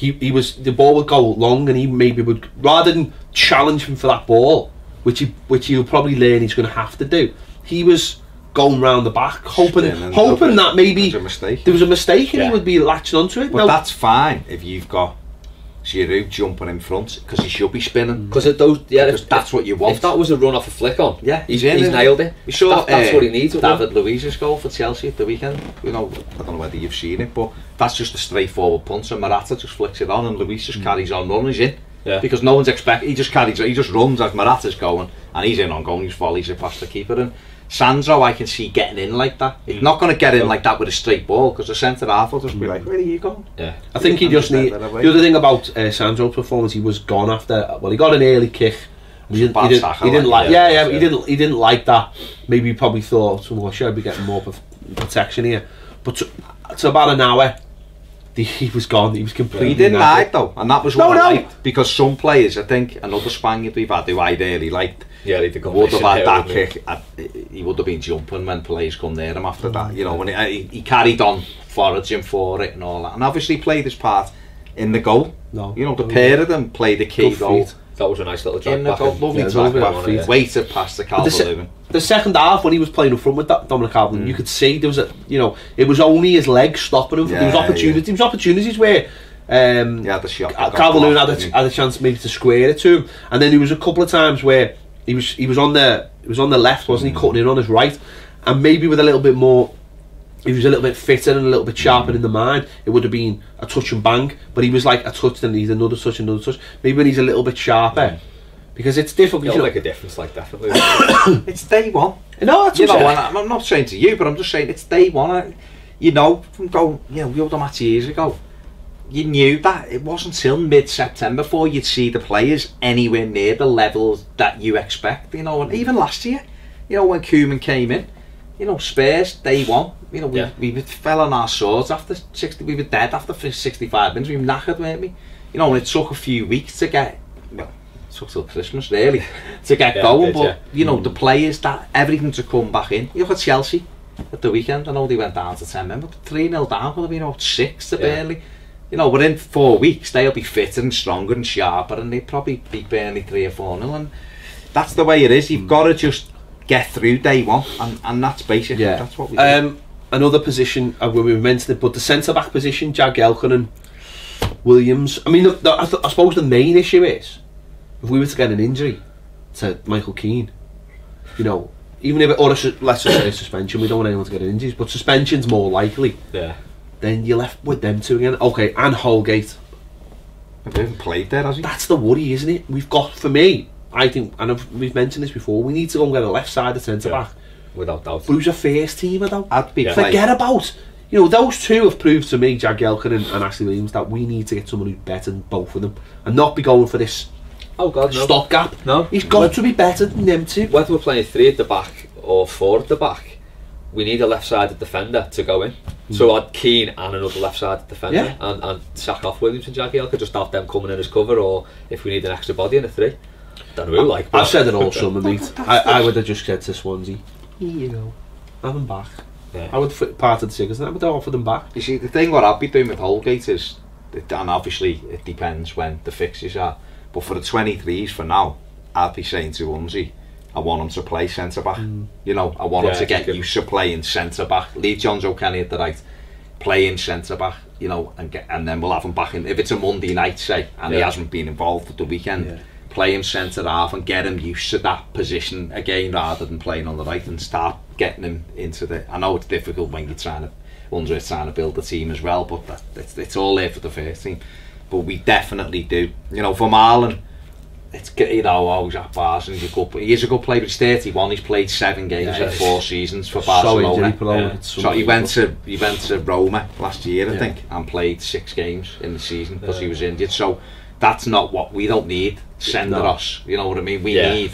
would go long, and he maybe would, rather than challenge him for that ball, which he'll probably learn he's going to have to do, he was going round the back, hoping that maybe there was a mistake and he would be latching onto it. But that's fine if you've got Giroud jumping in front, because he should be spinning. Because that's what you want. If that was a run off a flick on, he's in, nailed it. We saw that's what he needs. David Luiz's goal for Chelsea at the weekend. You know, I don't know whether you've seen it, but that's just a straightforward punch, and Morata just flicks it on, and Luiz just carries on running. He's in. Because no one's expecting. He just runs as Morata's going, and he's in on goal. He's volleys it past the keeper. And Sandro, I can see getting in like that. He's not going to get in like that with a straight ball, because the centre half will just be like, where are you going? I think he just need. The other thing about Sandro's performance, he was gone after. Well, he got an early kick. He didn't like that. Maybe he probably thought, well, should I be getting more protection here? But to about an hour, he was gone. He was completely. He didn't like though, and that was what I liked, because some players, I think, another Spaniard we've had who I really liked. Would have had that kick. He would have been jumping when players come near him after that. You know, when he carried on foraging for it and all that, and obviously played his part in the goal. You know, the pair of them played the key goal. That was a nice little drag back. Lovely drag back feet. Weighted past the Calvert-Lewin. The second half, when he was playing up front with that Dominic Calvert-Lewin, you could see there was it was only his legs stopping him. There was opportunities. There was opportunities where the shot. Calvert-Lewin had a chance maybe to square it to him, and then there was a couple of times where he was on the left, wasn't he, cutting in on his right, and maybe with a little bit more if he was a little bit fitter and a little bit sharper in the mind, it would have been a touch and bang. But he was like a touch, then he's another touch, another touch. Maybe when he's a little bit sharper, because it's difficult. It'll make a difference, like, definitely. It's day one. No, that's you know, and I'm not saying to you, but I'm just saying it's day one. You know, from going, you know, we had a match years ago. You knew that it wasn't till mid-September before you'd see the players anywhere near the levels that you expect. You know, and even last year, you know, when Koeman came in, you know, Spurs, day one, you know, we fell on our swords after 60, we were dead after 65 minutes, we were knackered, weren't we? You know, and it took a few weeks to get, well, it took till Christmas, really, to get going, but, you know, the players, that everything to come back in. You look at Chelsea at the weekend, I know they went down to 10 men, but 3-0 down, could have been about 6 to Burnley. You know, within 4 weeks, they'll be fitter and stronger and sharper, and they'll probably beat Burnley 3 or 4-0, and that's the way it is. You've got to just get through day one, and that's basically that's what we do. Another position, when we mentioned it, but the centre back position, Jagielka and Williams. I mean, I suppose the main issue is if we were to get an injury to Michael Keane, you know, even if let's just say a suspension, we don't want anyone to get injuries, but suspension's more likely. Yeah. Then you're left with them two again. Okay, and Holgate. He hasn't played there, has he? That's the worry, isn't it? We've got, for me, I think, and we've mentioned this before, we need to go and get a left-sided centre-back. Without doubt. But who's a first teamer, though? Forget about. You know, those two have proved to me, Jagielka and Ashley Williams, that we need to get someone who's better than both of them. And not be going for this stopgap. No. He's got to be better than them two. Whether we're playing 3 at the back or 4 at the back, we need a left-sided defender to go in. So I'd Keane and another left-sided defender, and sack off Williams and Jagielka, just have them coming in as cover, or if we need an extra body in a 3. Don't know who, like. I've said it all summer, mate. I would have just said to Swansea, here you go, have them back. Yeah. I would part of the figures and I would offer them back. You see, the thing what I'd be doing with Holgate is, and obviously it depends when the fixes are, but for the 23s for now, I'd be saying to Swansea, I want him to play centre back. You know, I want him to get used to playing centre back. Leave John O'Kenny at the right, playing centre back. You know, and then we'll have him back in. If it's a Monday night, say, and he hasn't been involved at the weekend, play him centre half and get him used to that position again, rather than playing on the right, and start getting him into the. I know it's difficult when you're trying to build the team as well, but it's all there for the first team. But we definitely do. You know, for Marlon, it's, you know, always at bars, and he is a good player, but he's 31. He's played 7 games in 4 seasons for Barcelona. So he went to Roma last year, I think, and played 6 games in the season because he was injured. So that's not what we don't need. Senderos, you know what I mean? We need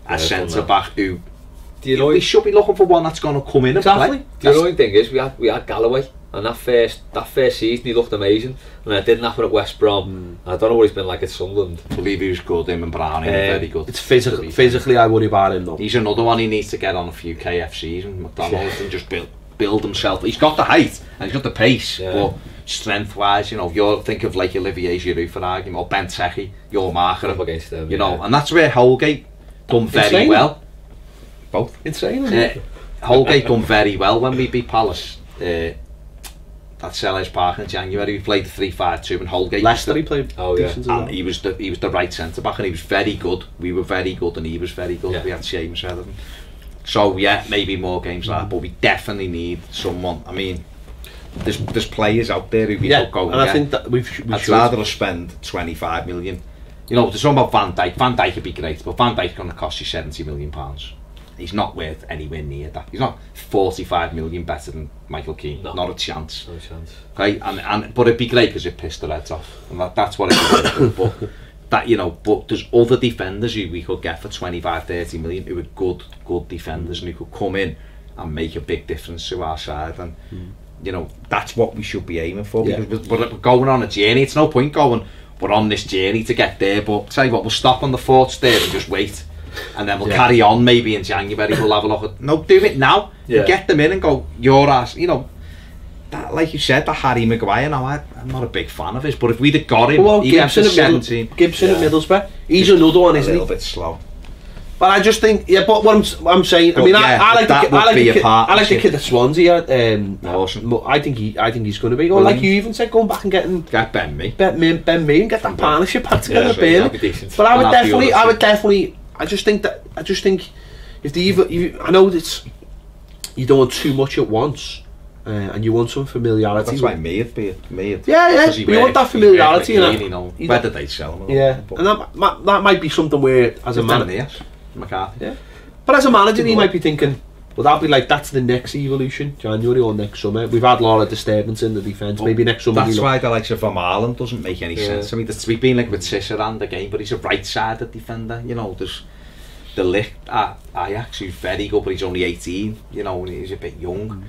a centre back who. We should be looking for one that's going to come in and play. The annoying thing is we had Galloway, and that first season he looked amazing, and it didn't happen at West Brom. I don't know what he's been like at Sunderland. I believe he was good. Him and Browning were very good. It's physically I worry about him though. He's another one. He needs to get on a few KFCs and McDonald's and just build himself. He's got the height and he's got the pace, but strength wise, you know, you think of like Olivier Giroud for argument, or Benteke, your marker up against them, you know, and that's where Holgate done very well. Both insane. Holgate done very well when we beat Palace at Selhurst Park in January. We played 3-5-2, and Holgate. Leicester he played. And he was the right centre back, and he was very good. We were very good, and he was very good. We had Seamus Everton. So maybe more games like that, but we definitely need someone. I mean, there's players out there who we could go and I think that I'd rather spend 25 million. You know, there's something about Van Dijk. Van Dijk would be great, but Van Dijk's going to cost you 70 million pounds. He's not worth anywhere near that. He's not 45 million better than Michael Keane. No. Not a chance. No chance. Okay, but it'd be great because it pissed the Reds off, and that's what it would be. But there's other defenders who we could get for 25-30 million who are good defenders and who could come in and make a big difference to our side, and you know, that's what we should be aiming for, because we're going on a journey. It's no point going, we're on this journey to get there, but tell you what, we'll stop on the 4th there and just wait, and then we'll carry on. Maybe in January we'll have a look at, no, do it now, and get them in and go, your ass, you know. That, like you said, that Harry Maguire, now I'm not a big fan of his, but if we'd have got him, Gibson at Middlesbrough, he's another one, isn't he? A little bit slow. But I just think, but what I'm saying, but I mean, I like the kid at Swansea. I think he's going to be. Or like you even said, going back and get Ben Mee and get that partnership back together. But I would definitely. I just think if I know that you don't want too much at once. and you want some familiarity. That's why Mead be it. Yeah, you want that familiarity, you know. Whether they sell him. Yeah, and that might be something where, as a manager, McCarthy. Yeah, but as a manager, he might be thinking, well, that'll be like, that's the next evolution, January or next summer. We've had a lot of disturbance in the defence. Maybe next summer. That's why the likes of Vermaelen doesn't make any sense. I mean, we've been like with Cicerand again, but he's a right-sided defender. You know, there's the Ligt at Ajax, who's very good, but he's only 18. You know, and he's a bit young.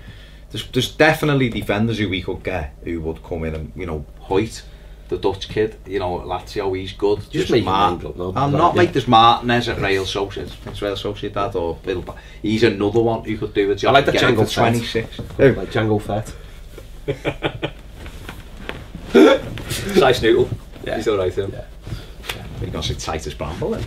There's definitely defenders who we could get who would come in and, you know, Hoyt, the Dutch kid, you know, Lazio, he's good. Just make names up now. I'm not like this Martinez at Real Sociedad or Bilbao. He's another one who could do a job. I like the Django Fett. 26. Like Django Fett. Nice noodle. Yeah. He's alright, him. Yeah. You're going to say Titus Bramble then.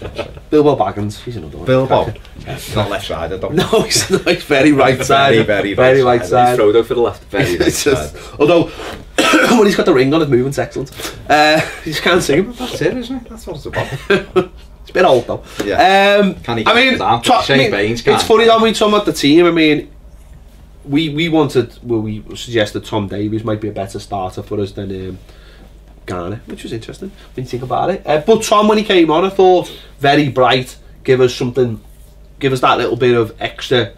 Bilbao Baggins, he's another one. Bilbao. Not left-sided though. No, he's not. He's very right-sided. Very right side. Frodo for the left. Very right-sided. Although, when he's got the ring on, his movement's excellent. You just can't see him. That's it, isn't it? That's what it's about. It's a bit old though. Yeah. Can he get down? Shane Baines can't. It's funny that we talk about the team. I mean, we suggested Tom Davies might be a better starter for us than Garner, which was interesting when you think about it. But Tom, when he came on, I thought very bright. Give us that little bit of extra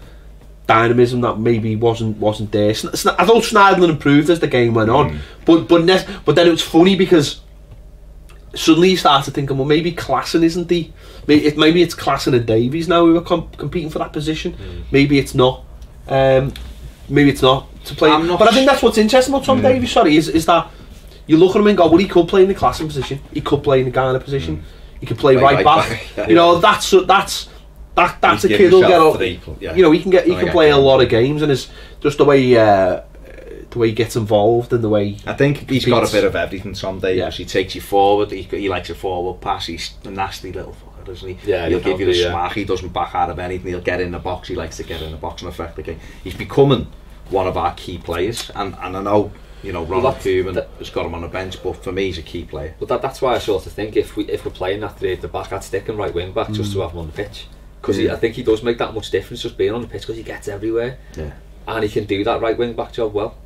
dynamism that maybe wasn't there. I thought Schneiderlin improved as the game went on, but then it was funny because suddenly you started thinking, well, maybe Klassen isn't maybe it's Klassen and Davies now who are competing for that position. Maybe it's not. Maybe it's not to play. But I think that's what's interesting about Tom Davies. Sorry, is that you look at him and go, well, he could play in the Klassen position. He could play in the Garner position. He could play right back. You know, that's a kid who'll get up. You know, he can play a lot of games, and it's just the way he gets involved and the way I think he's got a bit of everything. Some days he takes you forward. He likes a forward pass. He's a nasty little fucker, doesn't he? Yeah, he'll give you the smack. He doesn't back out of anything. He'll get in the box. He likes to get in the box and affect the game. He's becoming one of our key players, and I know, you know, Ronald Koeman has got him on the bench, but for me he's a key player. Well, that's why I sort of think if we're playing that three at the back, I'd stick him right wing back just to have him on the pitch, because I think he does make that much difference just being on the pitch, because he gets everywhere, and he can do that right wing back job well.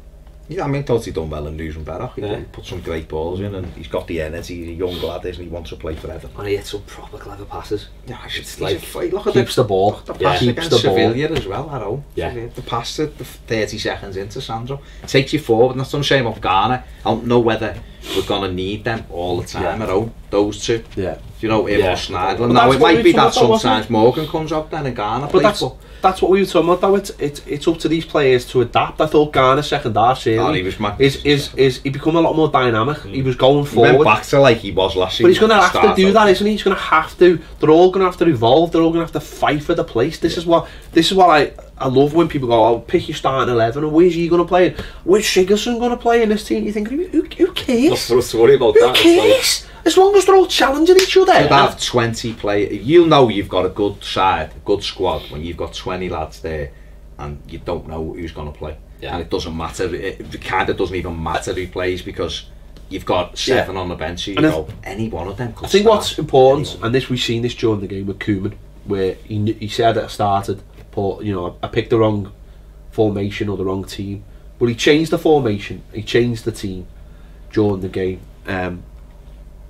Yeah, I mean, I thought he'd done well in Newsman-Berrock. He put some great balls in, and he's got the energy. He's a young lad, isn't he? He wants to play forever. And he hits some proper clever passes. Yeah, it's like look at keeps the ball. The pass against Sevilla as well, at home. Yeah. The pass at the 30 seconds into Sandro takes you forward, and that's the shame of Garner. I don't know whether we're gonna need them all the time at home. Those two. Yeah. You know, him or Schneiderlin. Now it might be that sometimes Morgan comes up then and Garner plays. That's what we were talking about though. It's up to these players to adapt. I thought Garner's second half he become a lot more dynamic. He was going forward. He went back to like he was last year. But he's going to have to do that, isn't he? He's going to have to. They're all going to have to evolve. They're all going to have to fight for the place. This is what I love when people go, "Oh, pick your starting 11." And where's he going to play? Where's Sigurdsson going to play in this team? You think, who cares? Not to worry about that. Who cares? As long as they're all challenging each other. You'd have 20 players. You know you've got a good side, a good squad, when you've got 20 lads there and you don't know who's going to play. Yeah. And it doesn't matter. It kind of doesn't even matter who plays, because you've got 7 on the bench. So you go, any one of them could I think what's important, and we've seen this during the game with Koeman, where he said at the started, but you know, I picked the wrong formation or the wrong team. But he changed the formation, he changed the team during the game.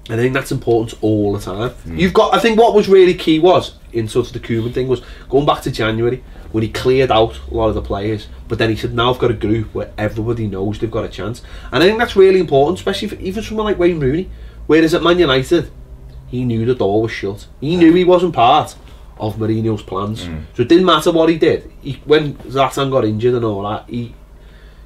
I think that's important all the time. I think what was really key was, in sort of the Koeman thing, was going back to January, when he cleared out a lot of the players, but then he said, now I've got a group where everybody knows they've got a chance. And I think that's really important, especially for even someone like Wayne Rooney. Whereas at Man United, he knew the door was shut. He knew he wasn't part of Mourinho's plans. So it didn't matter what he did. When Zlatan got injured and all that,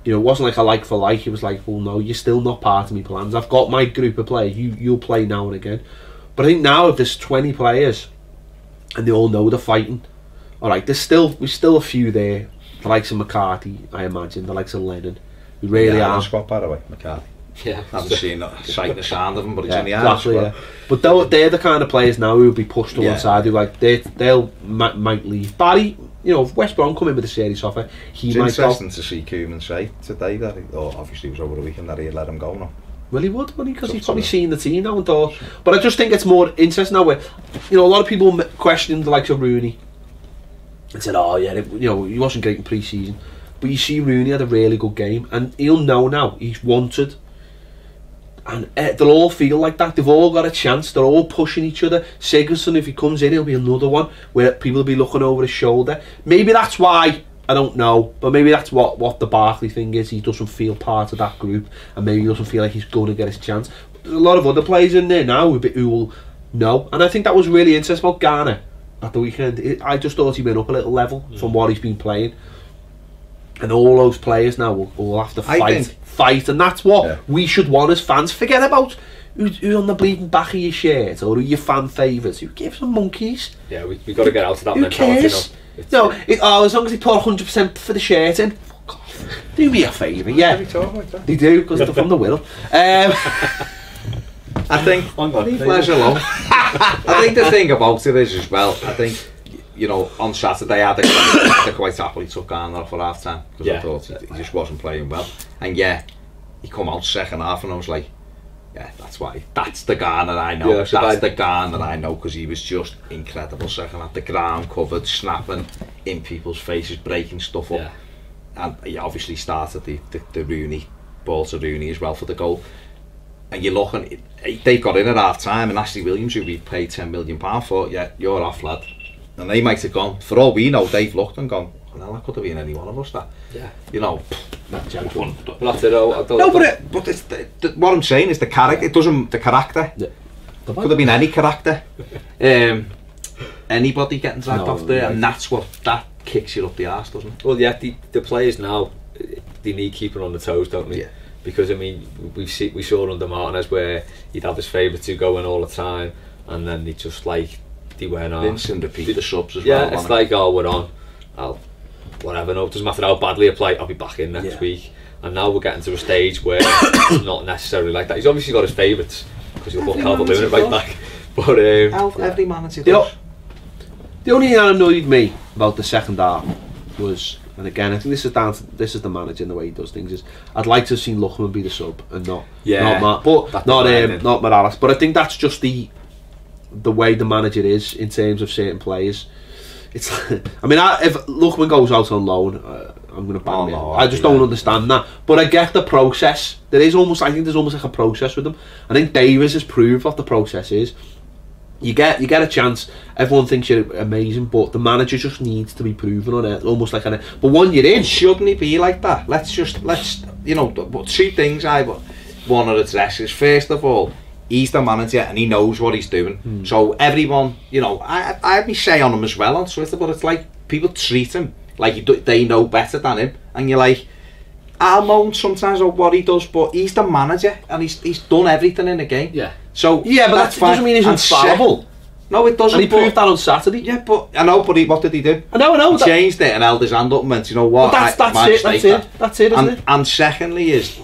you know, it wasn't like a like for like. He was like, well, no, you're still not part of my plans. I've got my group of players. You'll play now and again. But I think now, if there's 20 players and they all know they're fighting, all right, we're still a few there. The likes of McCarthy, I imagine. The likes of Lennon, who really are. Squad, by the way, McCarthy. Yeah, I haven't seen sight the sound of them, but he's in the exactly, Ireland squad. But they're the kind of players now who will be pushed to one side. Who they'll might leave. Barry, you know, if West Brom come in with a serious offer, it's might interesting go. to see Koeman say today that obviously it was over the weekend that he'd let him go now. Well, he would, wouldn't he? Because he's probably seen the team now and thought. But I just think it's more interesting now where, you know, a lot of people questioned the likes of Rooney and said, oh yeah, you know, he wasn't great in pre-season. But you see Rooney had a really good game, and he'll know now he's wanted. And they'll all feel like that. They've all got a chance. They're all pushing each other. Sigurdsson, if he comes in, he'll be another one where people will be looking over his shoulder. Maybe that's why, I don't know, but maybe that's what the Barkley thing is. He doesn't feel part of that group, and maybe he doesn't feel like he's going to get his chance. But there's a lot of other players in there now who will know. And I think that was really interesting about Garner at the weekend. I just thought he went up a little level from what he's been playing. And all those players now will have to fight, and that's what we should want as fans. Forget about who's on the bleeding back of your shirt or who your fan favourites. Who gives them monkeys? Yeah, we got to get out of that who mentality. Cares? No, as long as they put 100% for the shirt in, fuck off. Do me a favour, yeah. They do, because they're from the Wirral. I think, leave pleasure alone. I think the thing about it is as well, I think, you know, on Saturday I quite happily took Garner off for half time because I thought he just wasn't playing well. And he come out second half and I was like, yeah, that's the Garner I know. Yeah, that's the Garner I know, because he was just incredible second half. The ground covered, snapping in people's faces, breaking stuff up. And he obviously started the Rooney ball to Rooney as well for the goal. And you're looking, they got in at half time, and Ashley Williams, who we paid £10 million for, yeah, you're off, lad. And they might have gone, for all we know, they've looked and gone, well, that could have been any one of us, that. Yeah. You know, that's it. No, but it's what I'm saying is the character. It doesn't, the character. Yeah. Could have been any character. Anybody getting dragged off there, and that kicks you up the arse, doesn't it? Well, yeah, the players now, they need keeping on the toes, don't they? Yeah. Because I mean, we saw under Martinez where he'd have his favourites who go in all the time, and then they just like they weren't on. Vincent repeat the subs as well. Yeah, it's like, oh, we're on. Whatever, no, it doesn't matter how badly I play, I'll be back in next week. And now we're getting to a stage where it's not necessarily like that. He's obviously got his favourites because he'll put Calvert-Lewin it right back. But every manager does. The only thing that annoyed me about the second half was, and again, I think this is the manager and the way he does things, is I'd like to have seen Lookman be the sub and not Morales. But I think that's just the way the manager is in terms of certain players. It's, I mean, if Lookman goes out on loan, I'm going to ban him. I just don't understand that. But I get the process. I think there's almost like a process with them. I think Davies has proved what the process is. You get a chance. Everyone thinks you're amazing, but the manager just needs to be proven on it. Almost like but when you're in, shouldn't it be like that? Let's you know, two things I want to address is, first of all, he's the manager and he knows what he's doing. So everyone, you know, I have me say on him as well on Twitter, but it's like people treat him like they know better than him, and you're like, I'll moan sometimes of what he does, but he's the manager and he's done everything in the game. Yeah. So yeah, but that doesn't mean he's infallible. No, it doesn't. And he proved that on Saturday. Yeah, but I know. But what did he do? I know. He changed it and held his hand up and went, you know what? That's it, isn't it? And secondly is,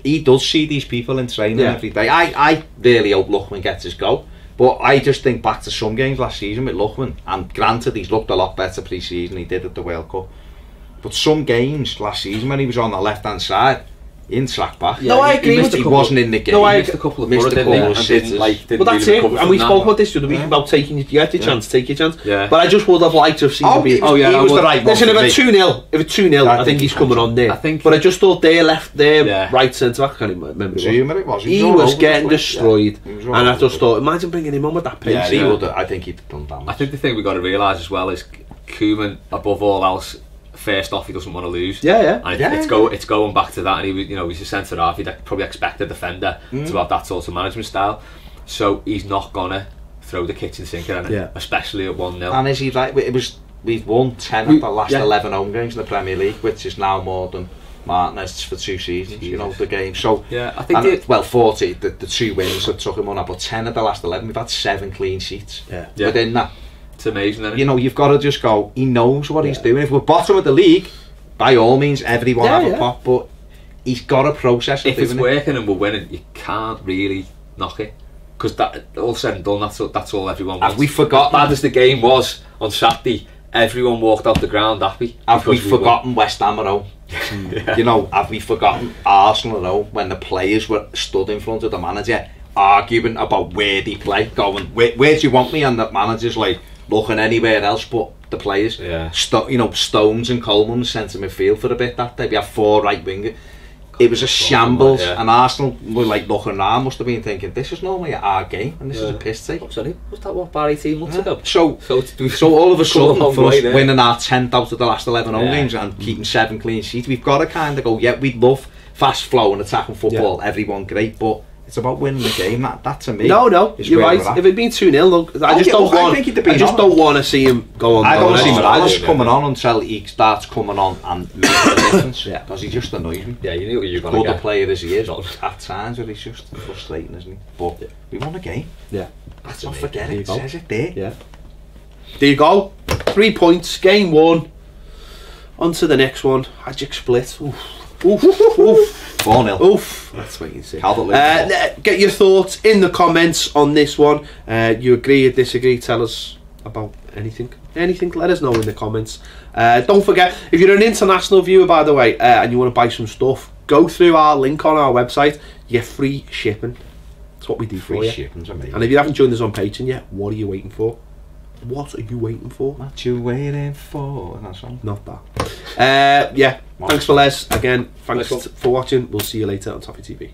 he does see these people in training every day. I really hope Lookman gets his go, but I just think back to some games last season with Lookman, and granted he's looked a lot better pre-season, he did at the World Cup, but some games last season when he was on the left hand side, he didn't track back. Yeah, no, I agree. He wasn't in the game. No, I missed a couple of sitters. But that's it. And we spoke about this the other week about taking your chance, take your chance. Yeah. But I just would have liked to have seen him be. He was the right one. Listen, if it's 2-0, I think he's coming on there. But I just thought their right centre back, I can't remember. He was getting destroyed, and I just thought, imagine bringing him on with that pace. Yeah, he would. I think he'd done damage. I think the thing we've got to realise as well is Koeman, above all else, first off, he doesn't want to lose. And it's going back to that. And he was, you know, he's a centre half. He'd probably expect a defender to have that sort of management style. So he's not gonna throw the kitchen sink at him, especially at 1-0. And is he right? We've won 10 of the last 11 home games in the Premier League, which is now more than Martinez for 2 seasons. You know, the game. So yeah, I think 40. The 2 wins that took him on, but 10 of the last 11, we've had 7 clean sheets. Within that. It's amazing, isn't it? You know, you've got to just go, he knows what he's doing. If we're bottom of the league, by all means, everyone have a pop, but he's got a process. If it's working and we're winning, you can't really knock it. Because that, all said and done, that's all everyone wants. Have we forgotten? As bad as the game was on Saturday, everyone walked off the ground happy. Have we forgotten West Ham at home? You know, have we forgotten Arsenal at home when the players were stood in front of the manager arguing about where they play, going, where do you want me? And the manager's like, looking anywhere else, but the players. Yeah. You know, Stones and Coleman was centre midfield for a bit that day. We had 4 right wingers. It was a shambles, and Arsenal were like looking around, must have been thinking, this is normally our game, and this is a piss take. Oh, sorry, was that what, Barry 18 months ago? So all of a sudden, for us way, winning our 10th out of the last 11 home games and keeping 7 clean sheets, we've got to kind of go, yeah, we love fast flow and attacking football, everyone great, but it's about winning the game. That to me, no, you're right. If it'd been 2-0, I just don't want to see him go on. I don't see Morales coming on until he starts coming on and making a difference. Because he just annoys me. Yeah, you knew what you were going to get. Good player as he is, at times where he's just frustrating, isn't he? But we won a game. Yeah, let's not forget it. It says it there. Yeah. There you go. 3 points. Game 1. On to the next one. Magic split. Oof. 4-0. Oof. That's what you say. Get your thoughts in the comments on this one. You agree or disagree? Tell us about anything. Let us know in the comments. Don't forget, if you're an international viewer, by the way, and you want to buy some stuff, go through our link on our website. You get free shipping. That's what we do for you. Shipping's amazing. And if you haven't joined us on Patreon yet, what are you waiting for? What are you waiting for? What you waiting for? That song? Not that. Yeah. Thanks for Les. Again, thanks for watching. We'll see you later on Toffee TV.